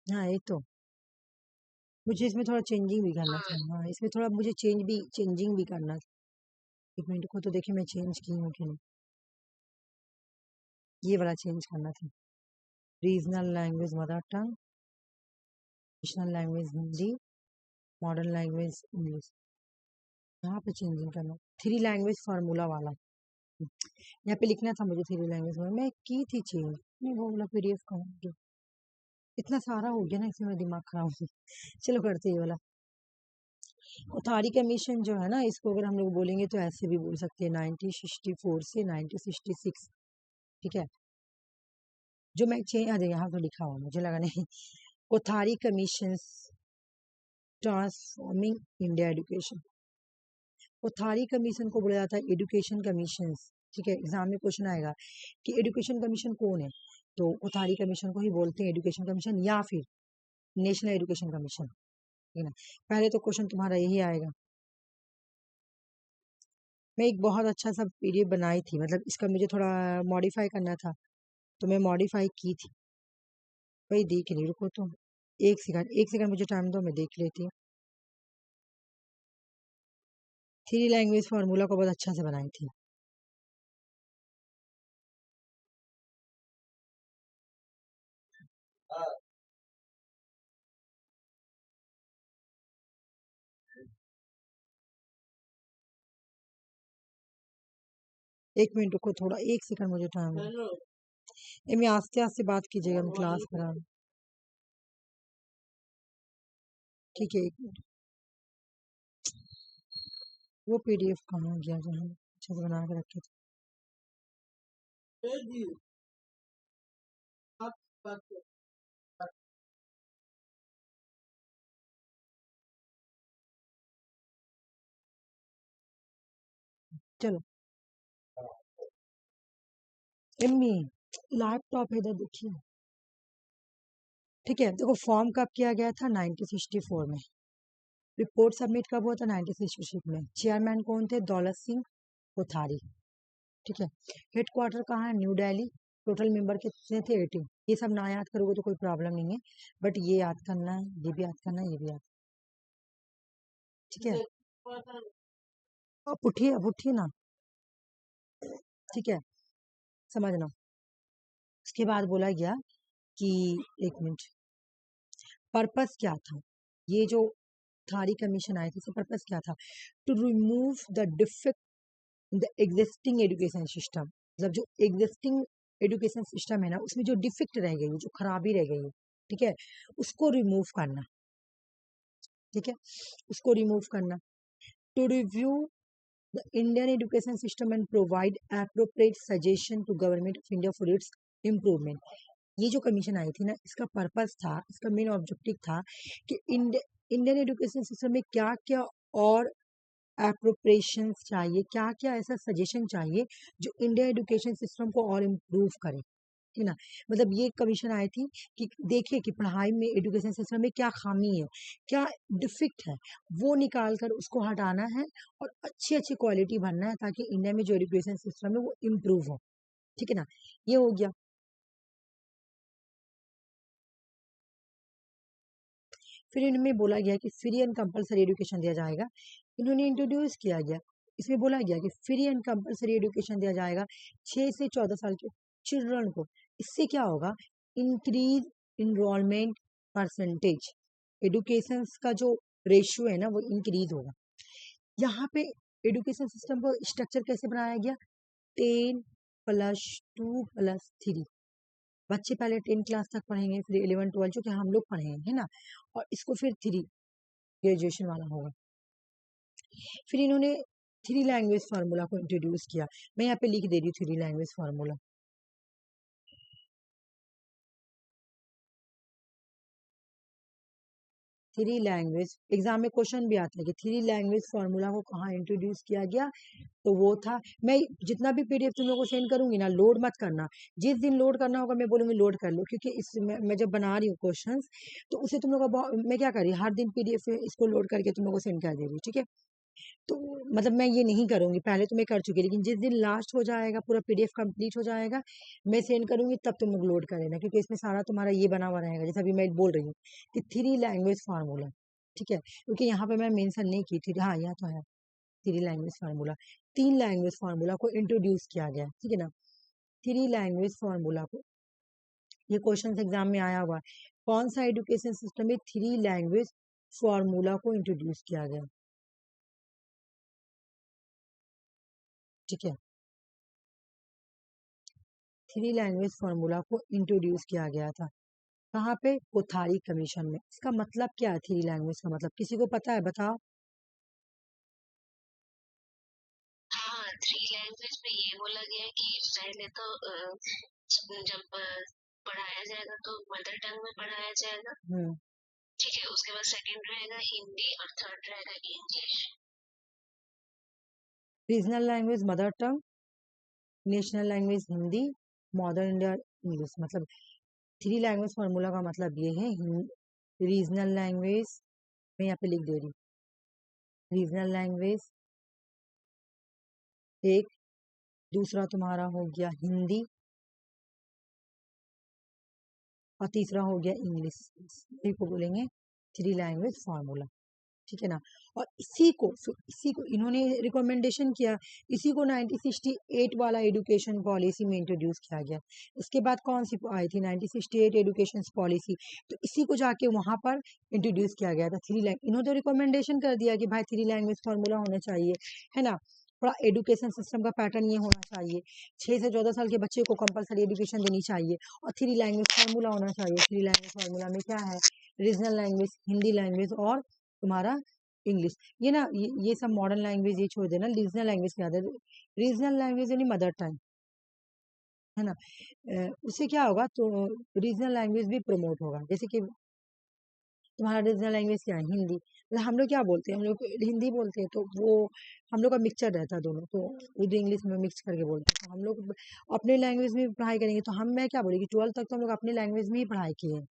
हाँ ये तो मुझे इसमें थोड़ा चेंजिंग भी करना था, हाँ इसमें थोड़ा मुझे चेंजिंग भी करना था। एक मिनट को तो देखिए मैं चेंज की हूँ कि नहीं, ये वाला चेंज करना था। Regional language mother tongue, national language Hindi, modern language English, यहाँ पे चेंजिंग करना। 3 लैंग्वेज फार्मूला वाला यहाँ पे लिखना था मुझे, 3 लैंग्वेज में मैं की थी चेंज, नहीं वो वाला पीडीएफ का हो गया। इतना सारा हो गया ना, इसमें दिमाग खराब हो गया। चलो करते ये वाला। कोठारी कमीशन जो है ना, इसको अगर हम लोग बोलेंगे तो ऐसे भी बोल सकते हैं, 1964 से 1966, ठीक है। जो मैं चेंज अरे यहाँ तो लिखा हुआ मुझे लगा नहीं। Kothari commission transforming India education, Kothari commission को बोला जाता है एजुकेशन कमीशन, ठीक है। एग्जाम में क्वेश्चन आएगा कि एजुकेशन कमीशन कौन है, तो कोठारी कमीशन को ही बोलते हैं एजुकेशन कमीशन, या फिर नेशनल एजुकेशन कमीशन, ठीक है ना। पहले तो क्वेश्चन तुम्हारा यही आएगा। मैं एक बहुत अच्छा सा पीडीएफ बनाई थी, मतलब इसका मुझे थोड़ा मॉडिफाई करना था, तो मैं मॉडिफाई की थी, वही देख नहीं, रुको तो 1 सेकंड मुझे टाइम दो, मैं देख लेती हूँ। 3 लैंग्वेज फार्मूला को बहुत अच्छा से बनाई थी। एक मिनट रुको, थोड़ा 1 सेकंड मुझे टाइम दो। मैं आस्ते आस्ते बात कीजिएगा, मैं क्लास कर रहा हूँ, ठीक है। 1 मिनट, वो पीडीएफ कहाँ गया जो हम अच्छे से बना के रखे थे। चलो एम्मी, लैपटॉप इधर देखिए, ठीक है। देखो फॉर्म कब किया गया था, 1964 में। रिपोर्ट सबमिट कब हुआ था, 1966 में। चेयरमैन कौन थे, दौलत सिंह कोठारी, ठीक है। हेडक्वार्टर कहाँ है, न्यू दिल्ली। टोटल मेंबर कितने थे, 18। ये सब ना याद करोगे तो कोई प्रॉब्लम नहीं है, बट ये याद करना है, ये भी याद करना है, ये भी याद, ठीक है। अब उठिए ना, ठीक है, समझना। उसके बाद बोला गया कि 1 मिनट, पर्पस क्या था, ये जो थारी कमीशन आई थी, पर्पस क्या था, to remove the defect in the existing education system, मतलब जो एग्जिस्टिंग एजुकेशन सिस्टम है ना, उसमें जो डिफेक्ट रह गई है, जो खराबी रह गई है, ठीक है, उसको रिमूव करना, ठीक है, उसको रिमूव करना। To review the Indian education system and provide appropriate suggestion to government of India for its improvement. ये जो कमीशन आई थी ना, इसका पर्पस था, इसका मेन ऑब्जेक्टिव था कि इंडियन एजुकेशन सिस्टम में क्या क्या और एप्रोप्रिएशंस चाहिए, क्या क्या ऐसा सजेशन चाहिए जो इंडिया एजुकेशन सिस्टम को और इम्प्रूव करे, ठीक ना। मतलब ये कमीशन आई थी कि देखिए कि पढ़ाई में एजुकेशन सिस्टम में क्या खामी है, क्या डिफेक्ट है, वो निकाल कर उसको हटाना है और अच्छी अच्छी क्वालिटी बनना है, ताकि इंडिया में जो एजुकेशन सिस्टम है वो इम्प्रूव हो, ठीक है ना। ये हो गया। फिर इनमें बोला गया कि फ्री एंड कंपलसरी एजुकेशन दिया जाएगा, इन्होंने इंट्रोड्यूस किया गया। इसमें बोला गया कि फ्री एंड कंपलसरी एजुकेशन दिया जाएगा 6 से 14 साल के चिल्ड्रन को। इससे क्या होगा, इंक्रीज इनरोलमेंट परसेंटेज, एडुकेशन का जो रेशियो है ना वो इंक्रीज होगा। यहाँ पे एडुकेशन सिस्टम को स्ट्रक्चर कैसे बनाया गया, 10+2+3, बच्चे पहले 10 क्लास तक पढ़ेंगे, फिर 11 12 जो कि हम लोग पढ़ेंगे, है ना, और इसको फिर 3 ग्रेजुएशन वाला होगा। फिर इन्होंने 3 लैंग्वेज फार्मूला को इंट्रोड्यूस किया। मैं यहाँ पे लिख दे रही हूँ 3 लैंग्वेज फार्मूला। 3 लैंग्वेज, एग्जाम में क्वेश्चन भी आता है कि 3 लैंग्वेज फार्मूला को कहाँ इंट्रोड्यूस किया गया, तो वो था, मैं जितना भी पीडीएफ तुम लोगों को सेंड करूंगी ना, लोड मत करना, जिस दिन लोड करना होगा मैं बोलूंगी लोड कर लो, क्योंकि इस मैं जब बना रही हूँ क्वेश्चंस तो उसे तुम लोग का मैं क्या कर रही हूँ, हर दिन पीडीएफ इसको लोड करके तुम लोग को सेंड कर दे रही हूँ, ठीक है। तो मतलब मैं ये नहीं करूंगी, पहले तो मैं कर चुकी, लेकिन जिस दिन लास्ट हो जाएगा, पूरा पीडीएफ कंप्लीट हो जाएगा, मैं सेंड करूंगी, तब तुम लोग लोड कर लेना, क्योंकि इसमें सारा तुम्हारा ये बना हुआ रहेगा, जैसे अभी मैं बोल रही हूँ कि 3 लैंग्वेज फार्मूला, ठीक है, क्योंकि यहाँ पे मैं मेंशन नहीं की थी, हाँ यहाँ तो है 3 लैंग्वेज फार्मूला। 3 लैंग्वेज फार्मूला को इंट्रोड्यूस किया गया, ठीक है ना। 3 लैंग्वेज फार्मूला को, ये क्वेश्चन एग्जाम में आया हुआ है, कौन सा एजुकेशन सिस्टम में 3 लैंग्वेज फार्मूला को इंट्रोड्यूस किया गया, ठीक है। 3 लैंग्वेज फार्मूला को इंट्रोड्यूस किया गया था, कहाँ पे, कोठारी कमीशन में। इसका मतलब क्या है 3 लैंग्वेज का मतलब, किसी को पता है, बताओ। हाँ, 3 लैंग्वेज में ये बोला गया है कि पहले तो जब पढ़ाया जाएगा तो मदर टंग में पढ़ाया जाएगा, ठीक है, उसके बाद सेकंड रहेगा हिंदी और थर्ड रहेगा English. Regional language mother tongue, national language Hindi, modern India English. मतलब 3 लैंग्वेज फार्मूला का मतलब ये है, रीजनल लैंग्वेज, मैं यहाँ पे लिख दे रही हूँ, रीजनल लैंग्वेज एक, दूसरा तुम्हारा हो गया हिंदी, और तीसरा हो गया इंग्लिश, इसी को बोलेंगे 3 लैंग्वेज फार्मूला, ठीक है ना। और इसी को इन्होंने रिकमेंडेशन किया, इसी को 1968 वाला एजुकेशन पॉलिसी में इंट्रोड्यूस किया गया। इसके बाद कौन सी आई थी, 1968 एजुकेशन पॉलिसी, तो इसी को जाके वहां पर इंट्रोड्यूस किया गया था 3 लैंग्वेज। इन्होंने तो रिकमेंडेशन कर दिया कि भाई 3 लैंग्वेज फार्मूला होना चाहिए, है ना, थोड़ा एजुकेशन सिस्टम का पैटर्न ये होना चाहिए, 6 से 14 साल के बच्चे को कंपलसरी एजुकेशन देनी चाहिए, और 3 लैंग्वेज फार्मूला होना चाहिए। 3 लैंग्वेज फार्मूला में क्या है, रीजनल लैंग्वेज, हिंदी लैंग्वेज और तुम्हारा इंग्लिश। ये ना ये सब मॉडर्न लैंग्वेज ये छोड़ देना, रीजनल लैंग्वेज क्या है, रीजनल लैंग्वेज यानी मदर टंग, है ना। उससे क्या होगा, तो रीजनल लैंग्वेज भी प्रमोट होगा। जैसे कि तुम्हारा रीजनल लैंग्वेज क्या है, हिंदी, मतलब हम लोग क्या बोलते हैं, हम लोग हिंदी बोलते हैं, तो वो हम लोग का मिक्सचर रहता है दोनों, तो उर्दू इंग्लिश में मिक्स करके बोलते हैं, तो हम लोग अपने लैंग्वेज में भी पढ़ाई करेंगे, तो हम मैं क्या बोलेगी 12 तक तो हम लोग अपने लैंग्वेज में ही पढ़ाई किए,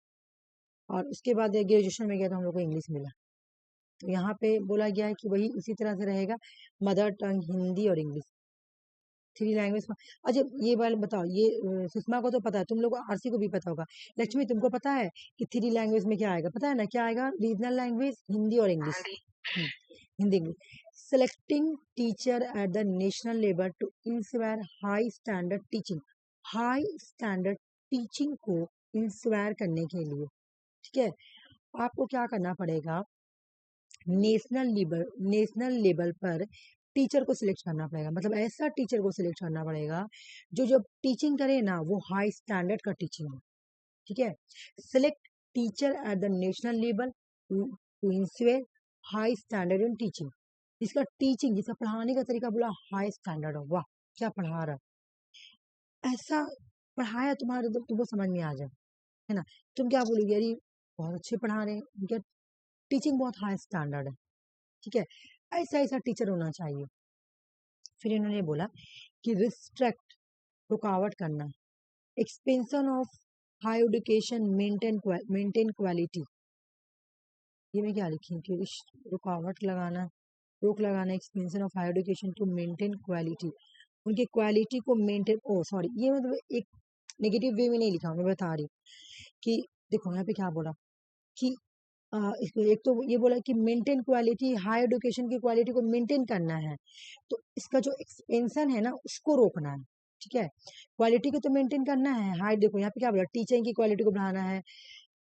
और उसके बाद ग्रेजुएशन में गया तो हम लोग को इंग्लिश मिला। तो यहाँ पे बोला गया है कि वही उसी तरह से रहेगा, मदर टंग हिंदी और इंग्लिश, 3 लैंग्वेज। अच्छा ये वाले बताओ, ये सुषमा को तो पता है, तुम लोग को आरसी को भी पता होगा, लक्ष्मी तुमको पता है कि 3 लैंग्वेज में क्या आएगा, पता है ना क्या आएगा, रीजनल लैंग्वेज हिंदी और English, Hindi English. Selecting teacher at the national level to inspire high standard teaching, high standard teaching को इंस्पायर करने के लिए, ठीक है, आपको क्या करना पड़ेगा, नेशनल लेवल पर टीचर को सिलेक्ट करना पड़ेगा, मतलब ऐसा टीचर को सिलेक्ट करना पड़ेगा जो जब टीचिंग करे ना वो हाई स्टैंडर्ड का टीचिंग हो, ठीक है। Select teacher at the national level to ensure high standard in teaching, जिसका टीचिंग, जिसका पढ़ाने का तरीका बोला हाई स्टैंडर्ड हो, वाह क्या पढ़ा रहा, ऐसा पढ़ाया तुम्हारे तो तुमको समझ में आ जाए, है ना। तुम क्या बोलोगे, अरे बहुत अच्छे पढ़ा रहे हैं, उनका टीचिंग बहुत हाई स्टैंडर्ड है, ठीक है, ऐसा ऐसा टीचर होना चाहिए। फिर इन्होंने बोला कि रिस्ट्रिक्ट, रुकावट करना, expansion of high education, maintain quality, ये मैं क्या लिखी कि रुकावट लगाना, रोक लगाना, expansion of high education to maintain quality, उनकी क्वालिटी को मेंटेन, ओ सॉरी ये मतलब एक नेगेटिव वे में नहीं लिखा, मैं बता रही हूँ कि देखो यहाँ पे क्या बोला कि इसको एक तो ये बोला कि मेंटेन क्वालिटी, हायर एजुकेशन की क्वालिटी को मेंटेन करना है, तो इसका जो एक्सपेंशन है ना उसको रोकना है, ठीक है। क्वालिटी को तो मेंटेन करना है, हाई देखो यहाँ पे क्या बोला, टीचिंग की क्वालिटी को बढ़ाना है,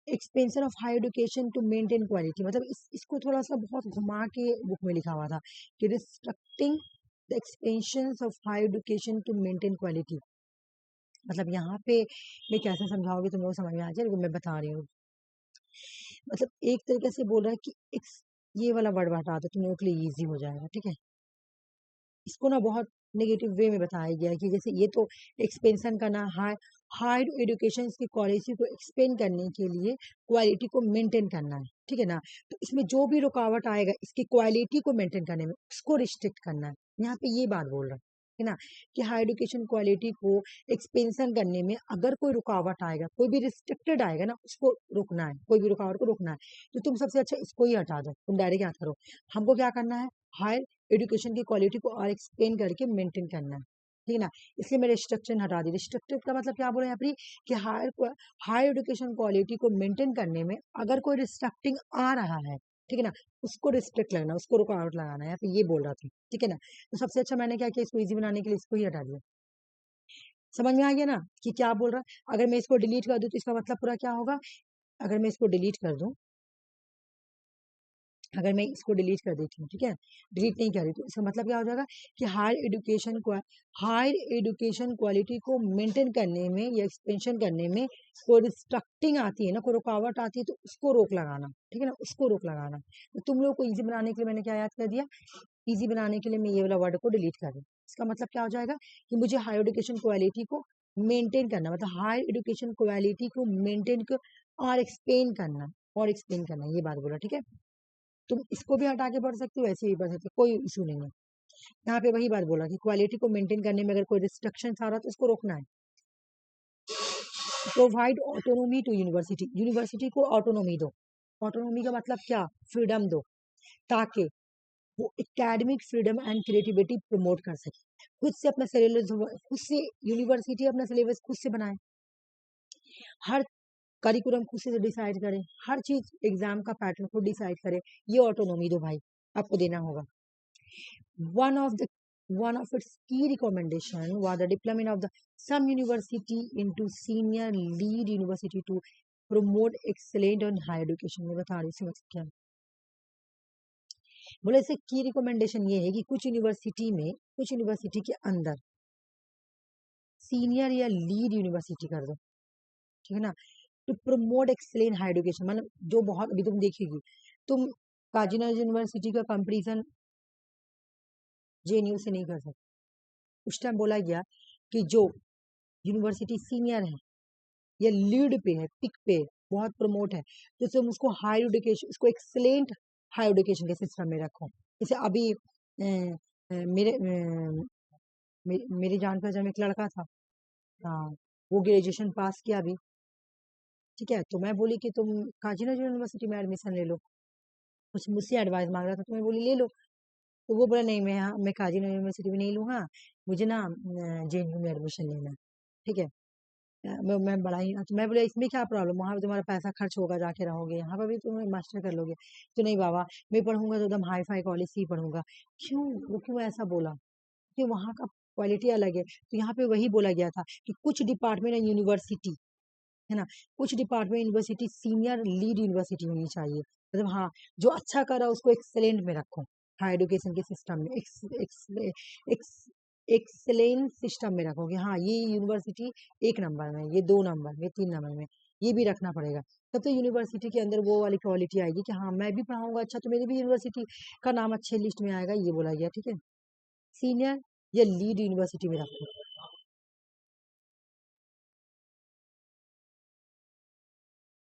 expansion of high education to maintain quality, मतलब इसको थोड़ा सा बहुत घुमा के बुक में लिखा हुआ था कि restricting the expansion of high education to maintain quality. मतलब यहाँ पे मैं कैसे समझाओगे तुम लोग समझ में आ जाए, मैं बता रही हूँ। मतलब एक तरीके से बोल रहा है कि ये वाला वर्ड हटा दो, तुम लोगों के लिए इजी हो जाएगा, ठीक है। इसको ना बहुत नेगेटिव वे में बताया गया है कि जैसे ये तो एक्सपेंशन करना, हायर एजुकेशन की क्वालिटी को एक्सपेंड करने के लिए क्वालिटी को मेंटेन करना है, ठीक है ना। तो इसमें जो भी रुकावट आएगा इसकी क्वालिटी को मेंटेन करने में उसको रिस्ट्रिक्ट करना है, यहाँ पे ये बात बोल रहा है ना, कि हायर एजुकेशन क्वालिटी को एक्सपेंशन करने में अगर कोई रुकावट आएगा, कोई भी रिस्ट्रिक्टेड आएगा ना, उसको रोकना है, कोई भी रुकावट को रोकना है। तो तुम सबसे अच्छा इसको ही हटा दो, तुम डायरेक्ट याद करो हमको क्या करना है, हायर एजुकेशन की क्वालिटी को और एक्सप्लेन करके मेंटेन करना है, ठीक है ना। इसलिए मैं रिस्ट्रिक्शन हटा दी। रिस्ट्रिक्टेड का मतलब क्या बोला यहाँ पर कि हायर एजुकेशन क्वालिटी को मेंटेन करने में अगर कोई रिस्ट्रिक्टिंग आ रहा है, ठीक है ना, उसको रिस्ट्रिक्ट लगना, उसको रुकावट लगाना है, यहाँ पे ये बोल रहा था, ठीक है ना। तो सबसे अच्छा मैंने क्या किया, इसको इजी बनाने के लिए इसको ही हटा दिया। समझ में आ गया ना कि क्या बोल रहा है। अगर मैं इसको डिलीट कर दूं तो इसका मतलब पूरा क्या होगा, अगर मैं इसको डिलीट कर दूं, अगर मैं इसको डिलीट कर देती हूँ, ठीक है, डिलीट नहीं कर रही, तो इसका मतलब क्या हो जाएगा कि हायर एजुकेशन क्वालिटी को मेंटेन करने में या एक्सपेंशन करने में कोई रिस्ट्रक्टिंग आती है ना, कोई रुकावट आती है, तो उसको रोक लगाना, ठीक है ना, उसको रोक लगाना। तो तुम लोग को इजी बनाने के लिए मैंने क्या याद कर दिया, इजी बनाने के लिए मैं ये वाला वर्ड को डिलीट कर दूँ। इसका मतलब क्या हो जाएगा कि मुझे हायर एजुकेशन क्वालिटी को मेंटेन करना, मतलब हायर एजुकेशन क्वालिटी को मेंटेन और एक्सप्लेन करना, ये बात बोला, ठीक है। तुम इसको भी हटा के पढ़ सकते हो, ऐसे भी पढ़ सकते हो, कोई इशू नहीं है। यहाँ पे वही बात बोला कि क्वालिटी को मेंटेन करने में अगर कोई रिस्ट्रिक्शन आ रहा है तो उसको रोकना है। Provide autonomy to university, university को ऑटोनोमी दो। ऑटोनोमी का मतलब क्या, फ्रीडम दो, ताकि वो academic freedom and creativity promote कर सके, खुद से अपना सिलेबस, खुद से यूनिवर्सिटी अपना सिलेबस खुद से बनाए, हर करिकुलम खुद से डिसाइड करे, हर चीज एग्जाम का पैटर्न खुद डिसाइड करे, ये ऑटोनोमी दो भाई, आपको देना होगा। One of its key recommendation was the deployment of some university into senior lead university to promote excellent and higher education। मैं बता रही हूँ समझ क्या बोले, इसे की रिकमेंडेशन ये है कि कुछ यूनिवर्सिटी के अंदर सीनियर या लीड यूनिवर्सिटी कर दो, ठीक है ना, to promote excellent higher education. मतलब जो बहुत, अभी तुम देखेगी, तुम काजीनगर यूनिवर्सिटी का कंपेरिजन जेएनयू से नहीं कर सकते। उस टाइम बोला गया कि जो यूनिवर्सिटी सीनियर है या लीड पे है, पिक पे बहुत प्रमोट है, तो तुम उसको हायर एजुकेशन, उसको एक्सेलेंट हायर एजुकेशन के सिस्टम में रखो। जैसे अभी मेरे जान पहचान में एक लड़का था, हाँ, वो ग्रेजुएशन पास किया अभी, ठीक है, तो मैं बोली कि तुम काजीनगर यूनिवर्सिटी में एडमिशन ले लो, कुछ मुझसे एडवाइस मांग रहा था, तो मैं बोली ले लो। तो वो बोला नहीं, मैं काजीनगर यूनिवर्सिटी में नहीं लूंगा, मुझे ना जेएनयू में एडमिशन लेना है, ठीक है। मैं बड़ा ही, तो मैं बोला इसमें क्या प्रॉब्लम, वहां पे तुम्हारा पैसा खर्च होगा, जाके रहोगे, यहाँ पर भी तुम मास्टर कर लोगे। तो नहीं बाबा, मैं पढ़ूंगा तो एकदम हाई फाई कॉलेज से ही पढ़ूंगा। क्यों, वो क्यों ऐसा बोला, कि वहाँ का क्वालिटी अलग है। तो यहाँ पे वही बोला गया था कि कुछ डिपार्टमेंट एंड यूनिवर्सिटी, है ना, कुछ department university senior lead university होनी चाहिए, मतलब हाँ, जो अच्छा कर रहा है उसको एक्सेलेंट में रखो, हायर एजुकेशन के सिस्टम में एक्सेलेंट सिस्टम में रखोगे, हाँ ये यूनिवर्सिटी 1 नंबर में, ये 2 नंबर में, 3 नंबर में, ये भी रखना पड़ेगा। तब तो यूनिवर्सिटी के अंदर वो वाली क्वालिटी आएगी कि हाँ मैं भी पढ़ाऊंगा अच्छा, तो मेरी भी यूनिवर्सिटी का नाम अच्छे लिस्ट में आएगा, ये बोला गया, ठीक है। सीनियर या लीड यूनिवर्सिटी में रखो।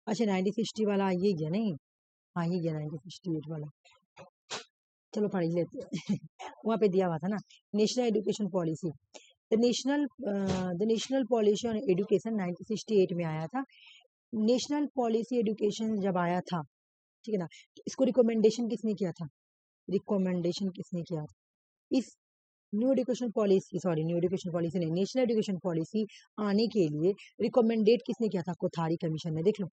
अच्छा 1960 वाला ये गया नहीं, हाँ ये गया 1968 वाला, चलो पढ़ ही लेते हैं वहाँ पे दिया हुआ था ना, national education policy, the national policy on education 1968 में आया था। नेशनल पॉलिसी एजुकेशन जब आया था, ठीक है ना, तो इसको रिकमेंडेशन किसने किया था, रिकमेंडेशन किसने किया था, इस न्यू एजुकेशन पॉलिसी नहीं, नेशनल एजुकेशन पॉलिसी आने के लिए रिकमेंडेट किसने किया था, कोठारी कमीशन ने, देख लो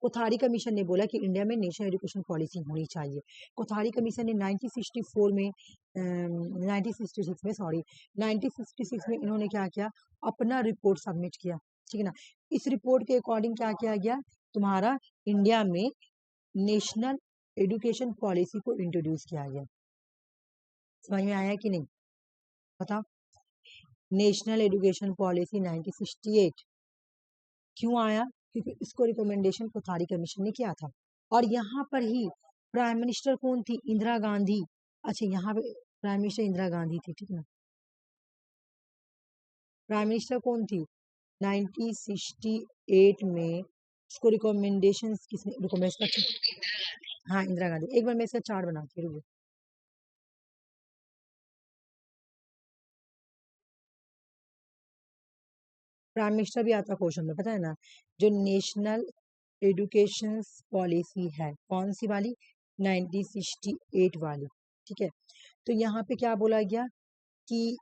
कोठारी कमीशन ने बोला कि इंडिया में नेशनल एजुकेशन पॉलिसी होनी चाहिए। कोठारी कमीशन ने 1964 में 1966 में सॉरी 1966 में इन्होंने क्या किया, अपना रिपोर्ट सबमिट किया, ठीक है ना। इस रिपोर्ट के अकॉर्डिंग क्या किया गया, तुम्हारा इंडिया में नेशनल एजुकेशन पॉलिसी को इंट्रोड्यूस किया गया। समझ में आया कि नहीं, बताओ। नेशनल एजुकेशन पॉलिसी 1968 क्यों आया, क्योंकि इसको रिकमेंडेशन कोठारी कमीशन ने किया था। और यहाँ पर ही प्राइम मिनिस्टर कौन थी, इंदिरा गांधी। अच्छा, यहाँ पे प्राइम मिनिस्टर इंदिरा गांधी थी, ठीक है ना। प्राइम मिनिस्टर कौन थी 1968 में, इसको रिकमेंडेशन किसने रिकमेंडेशन, हाँ इंदिरा गांधी। एक बार मैं इसका चार्ट बनाती हूँ, प्राइम मिनिस्टर भी आता क्वेश्चन में, पता है ना। जो नेशनल एजुकेशन पॉलिसी है कौन सी वाली, 1968 वाली, ठीक है। तो यहाँ पे क्या बोला गया कि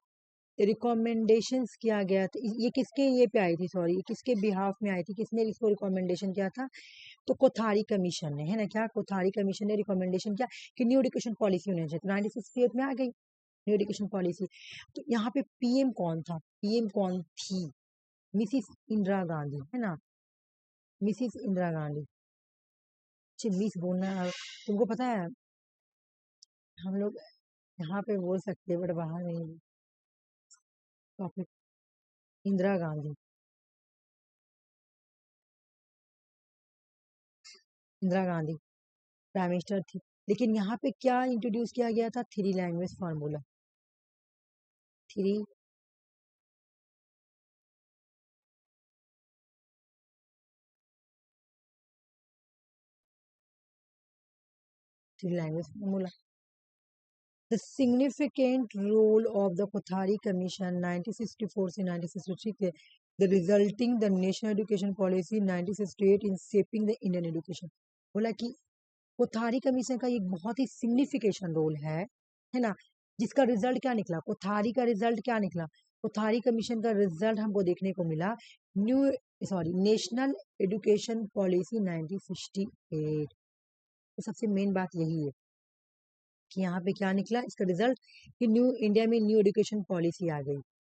रिकमेंडेशंस किया गया था, ये किसके ये पे आई थी, सॉरी किसके बिहाफ में आई थी, किसने इसको रिकमेंडेशन किया था, तो कोठारी कमीशन ने, है ना। क्या कोठारी कमीशन ने रिकमेंडेशन किया कि न्यू एजुकेशन पॉलिसी होनी चाहिए, तो 1968 में आ गई न्यू एजुकेशन पॉलिसी। तो यहाँ पे पीएम कौन था, पीएम कौन थी, मिसिस इंदिरा गांधी, है ना, मिसिस इंदिरा गांधी। मिस बोलना तुमको पता है, हम लोग यहाँ पे बोल सकते हैं बट बाहर नहीं। Topic Indira Gandhi, Indira Gandhi prime minister थी। लेकिन यहाँ पे क्या इंट्रोड्यूस किया गया था, 3 language formula, 3 language formula. The significant role of the Kothari Commission 1964 से 1963 के the resulting the National Education Policy 1968 in shaping the Indian education। बोला कि कोठारी कमीशन का एक बहुत ही सिग्निफिकेशन रोल है ना, जिसका रिजल्ट क्या निकला, कोठारी का रिजल्ट क्या निकला, कोठारी कमीशन का रिजल्ट हमको देखने को मिला नेशनल एजुकेशन पॉलिसी 1968। तो सबसे मेन बात यही है कि यहाँ पे क्या निकला इसका रिजल्ट, कि न्यू इंडिया में न्यू एजुकेशन पॉलिसी आ गई,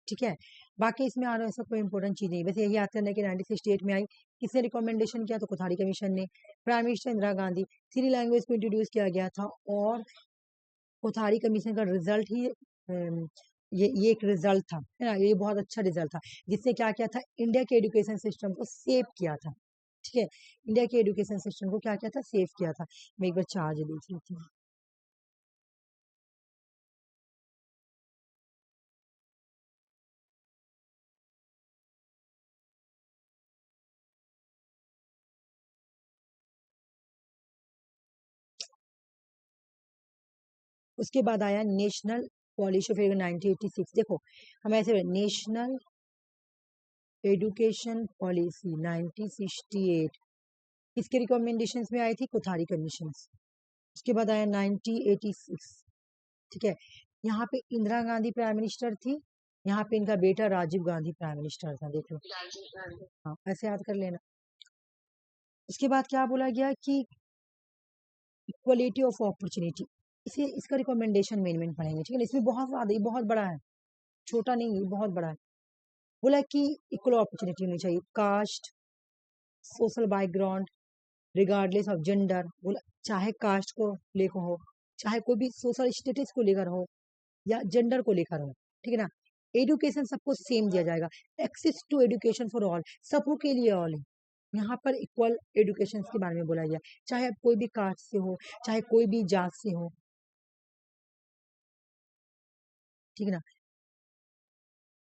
ठीक है। बाकी इसमें आ रहा है ऐसा कोई इंपॉर्टेंट चीज नहीं, बस यही याद करना है कि 1968 में आई, किसने रिकमेंडेशन किया, तो कोठारी कमीशन ने। Prime minister Indira Gandhi, 3 language को इंट्रोड्यूस किया गया था, और कोठारी कमीशन का रिजल्ट ही ये एक रिजल्ट था, है ना, ये बहुत अच्छा रिजल्ट था, जिसने क्या किया था, इंडिया के एजुकेशन सिस्टम को सेव किया था, ठीक है। इंडिया के एजुकेशन सिस्टम को क्या किया था, सेव किया था। मैं एक बार चार्ज देख लेती हूँ। उसके बाद आया नेशनल पॉलिसी ऑफ 1986। देखो हम ऐसे नेशनल एजुकेशन पॉलिसी 1968 किसके रिकमेंडेशंस में आई थी, कोठारी कमीशन। उसके बाद आया 1986, ठीक है। यहाँ पे इंदिरा गांधी प्राइम मिनिस्टर थी, यहाँ पे इनका बेटा राजीव गांधी प्राइम मिनिस्टर था, देख लो, हाँ ऐसे याद कर लेना। उसके बाद क्या बोला गया कि इक्वलिटी ऑफ अपॉर्चुनिटी, इसे इसका रिकमेंडेशन मेन पढ़ेंगे, ठीक है। इसमें बहुत ज्यादा, बहुत बड़ा है, छोटा नहीं, बहुत बड़ा है। बोला कि इक्वल अपॉर्चुनिटी होनी चाहिए, caste, social background, regardless of gender. बोला चाहे कास्ट को लेकर हो, चाहे कोई भी सोशल स्टेटस को लेकर हो, या जेंडर को लेकर हो, ठीक है ना। एजुकेशन सबको सेम दिया जाएगा, access to education for all, सबों के लिए ऑल है। यहाँ पर इक्वल एजुकेशन के बारे में बोला गया, चाहे आप कोई भी कास्ट से हो, चाहे कोई भी जात से हो, ठीक है ना,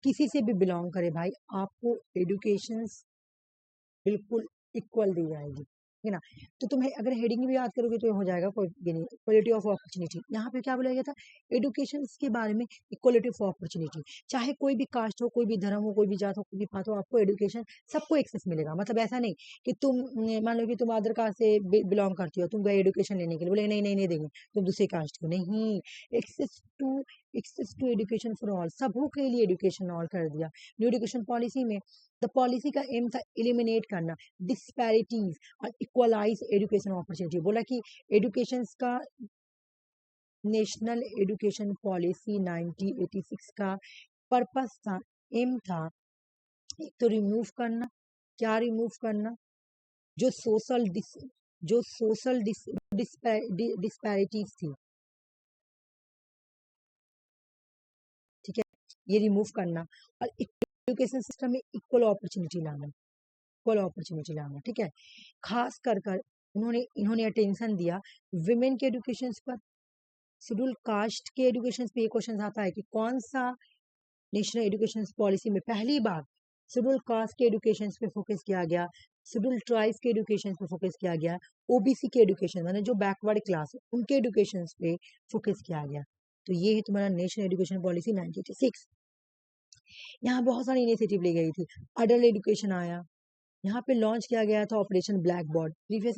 किसी से भी बिलोंग करे भाई, आपको एजुकेशन बिल्कुल इक्वल दी जाएगी, है ना। तो तुम्हें अगर हेडिंग भी याद करोगे तो हो जाएगा, कोई भी नहीं। इक्वलिटी ऑफ अपॉर्चुनिटी, यहाँ पे क्या बोला गया था, एजुकेशन के बारे में, इक्वलिटी ऑफ अपॉर्चुनिटी, चाहे कोई भी कास्ट हो, कोई भी धर्म हो, कोई भी जात हो, कोई भी पात हो, आपको एजुकेशन सबको एक्सेस मिलेगा। मतलब ऐसा नहीं कि तुम मान लो कि तुम अदर कास्ट से बिलोंग करती हो, तुम गए एजुकेशन लेने के लिए, बोले नहीं नहीं नहीं देंगे तुम दूसरे कास्ट को, नहीं। Access to access to education for all, सबों के लिए एजुकेशन ऑल कर दिया न्यू एजुकेशन पॉलिसी में। द पॉलिसी का एम था एलिमिनेट करना डिस्पैरिटीज और इक्वलाइज एजुकेशन अपॉर्चुनिटी। बोला कि एजुकेशन का नेशनल एजुकेशन पॉलिसी 1986 का पर्पस था, एम था, एक तो रिमूव करना, क्या रिमूव करना, जो सोशल डिस्पैरिटीज थी, ठीक है, ये रिमूव करना और एजुकेशन सिस्टम में इक्वल अपॉर्चुनिटी लाना, ठीक है। खास कर इन्होंने अटेंशन दिया विमेन के एजुकेशन पर, शेड्यूल कास्ट के एजुकेशन पे। ये क्वेश्चन आता है कि कौन सा नेशनल एजुकेशन पॉलिसी में पहली बार शेड्यूल कास्ट के एजुकेशन पे फोकस किया गया, शेड्यूल ट्राइब्स के एजुकेशन पे फोकस किया गया, ओबीसी के एजुकेशन माने जो बैकवर्ड क्लास है उनके एजुकेशन पे फोकस किया गया। तो ये है तुम्हारा नेशनल एजुकेशन पॉलिसी 1986। यहाँ बहुत सारी इनिशिएटिव ली गई थी, अडल्ट एजुकेशन आया, यहाँ पे लॉन्च किया गया था operation black board. Previous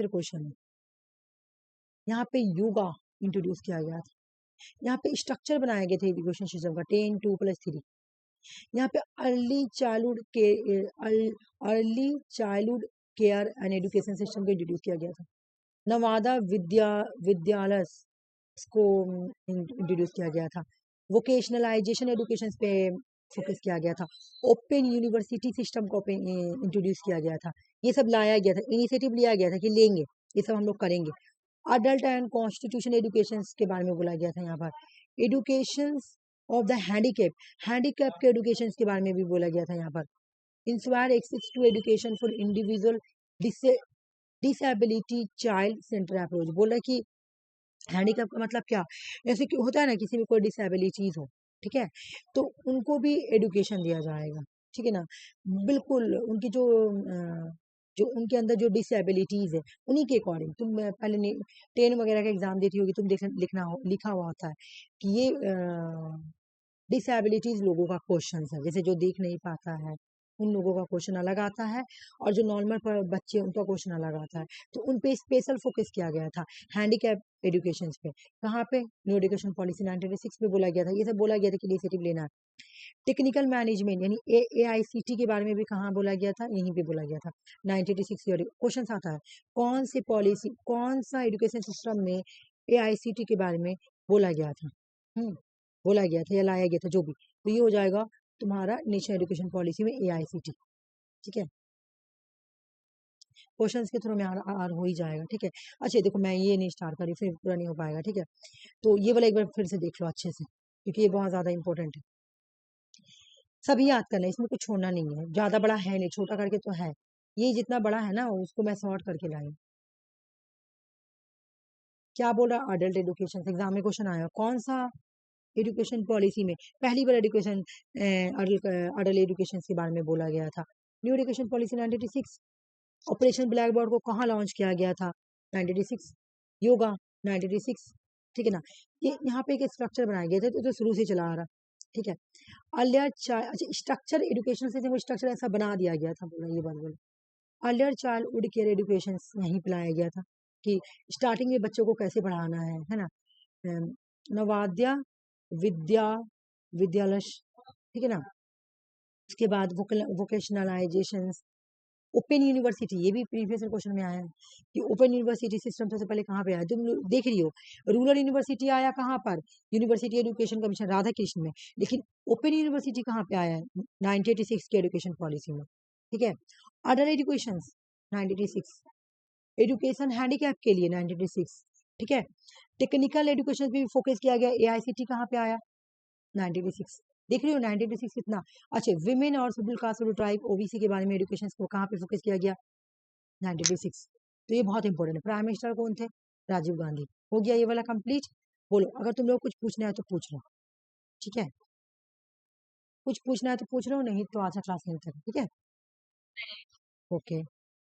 question है। यहाँ पे योगा इंट्रोड्यूस किया गया था, यहाँ पे स्ट्रक्चर बनाए गए थे एजुकेशन सिस्टम का 10 2+3। यहाँ पे early childhood care and education system को इंट्रोड्यूस किया गया था। नवादा विद्यालय को इंट्रोड्यूस किया गया था। वोकेशनलाइजेशन एजुकेशन पे फोकस किया गया था। ओपन यूनिवर्सिटी सिस्टम को इंट्रोड्यूस किया गया था। ये सब लाया गया था, इनिशिएटिव लिया गया था कि लेंगे, ये सब हम लोग करेंगे। अडल्ट एंड कॉन्स्टिट्यूशन एजुकेशन के बारे में बोला गया था। यहाँ पर एजुकेशन ऑफ द हैंडीकैप के एजुकेशन के बारे में भी बोला गया था। यहाँ पर inspire access to education for individual disability child center approach. बोला कि हैंडीकैप का मतलब क्या, जैसे कि होता है ना किसी में कोई डिसेबिलिटीज हो, ठीक है, तो उनको भी एजुकेशन दिया जाएगा, ठीक है ना। बिल्कुल उनकी जो उनके अंदर जो डिसेबिलिटीज है उन्हीं के अकॉर्डिंग। तुम पहले 10 वगैरह का एग्जाम देती होगी, तुम लिखा हुआ होता है कि ये डिसेबिलिटीज लोगों का क्वेश्चन है, जैसे जो देख नहीं पाता है उन लोगों का क्वेश्चन अलग आता है, और जो नॉर्मल बच्चे उनका क्वेश्चन अलग आता है। तो उन पे स्पेशल फोकस किया गया था हैंडीकैप एजुकेशन पे। कहाँ पे, न्यू एजुकेशन पॉलिसी 1986 में बोला गया था। ये सब बोला गया था कि इनिशिएटिव लेना है। टेक्निकल मैनेजमेंट यानी AICT के बारे में भी कहाँ बोला गया था, यहीं पे बोला गया था 1986। क्वेश्चन आता है कौन सा एजुकेशन सिस्टम में AICT के बारे में बोला गया था, बोला गया था या लाया गया था, जो भी, तो ये हो जाएगा तुम्हारा नेशनल एजुकेशन पॉलिसी में AICT, ठीक है। क्वेश्चंस के थ्रू में आर हो ही जाएगा, ठीक है। अच्छा देखो, मैं ये नहीं स्टार्ट करी, फिर पूरा नहीं हो पाएगा, ठीक है। तो ये वाला एक बार फिर से देख लो अच्छे से, क्योंकि ये बहुत ज्यादा इंपॉर्टेंट है, सभी याद करना है, इसमें कुछ छोड़ना नहीं है। ज्यादा बड़ा है नहीं, छोटा करके तो है, ये जितना बड़ा है ना उसको मैं शॉर्ट करके लाई। क्या बोल रहा, अडल्ट एजुकेशन एग्जाम में क्वेश्चन आया, कौन सा एजुकेशन पॉलिसी में पहली बार एजुकेशन अडल्ट एजुकेशन के बारे में बोला गया था, new education policy 1986। Operation black board को कहाँ लॉन्च किया गया था, 1986। योगा 1986, ठीक है ना। ये यहाँ पे एक स्ट्रक्चर बनाया गया था, तो शुरू से चला आ रहा, ठीक है। अच्छा स्ट्रक्चर एजुकेशन से वो स्ट्रक्चर ऐसा बना दिया गया था, बोला ये बात बोला। अर्लियर चाइल्डहुड केयर एजुकेशन यहीं पे लाया गया था कि स्टार्टिंग में बच्चों को कैसे पढ़ाना है ना। नवाद्या विद्यालय, ठीक है ना। उसके बाद वोकेशनलाइजेशन, ओपन यूनिवर्सिटी, ये भी प्रीवियस क्वेश्चन में आया है कि ओपन यूनिवर्सिटी सिस्टम सबसे पहले कहाँ पे आया, तुम देख रही हो रूरल यूनिवर्सिटी आया कहाँ पर, university education commission Radha Krishna में, लेकिन ओपन यूनिवर्सिटी कहाँ पे आया है 1986 की एजुकेशन पॉलिसी में, ठीक है। अडल्ट एजुकेशन 1986, एजुकेशन हैंडीकैप के लिए 1986, ठीक है। टेक्निकल एजुकेशन पे भी फोकस किया गया, AICT कहाँ पे आया 1986, देख रही हो 1986 कितना। अच्छा विमेन और schedule caste schedule tribe OBC के बारे में एजुकेशन को कहाँ पे फोकस किया गया 1986। तो ये बहुत इंपॉर्टेंट है। प्राइम मिनिस्टर कौन थे, राजीव गांधी। हो गया ये वाला कंप्लीट। बोलो अगर तुम लोग कुछ पूछना है तो पूछ लो, ठीक है, कुछ पूछना है तो पूछ लो, नहीं तो आज क्लास नहीं तक, ठीक है, ओके।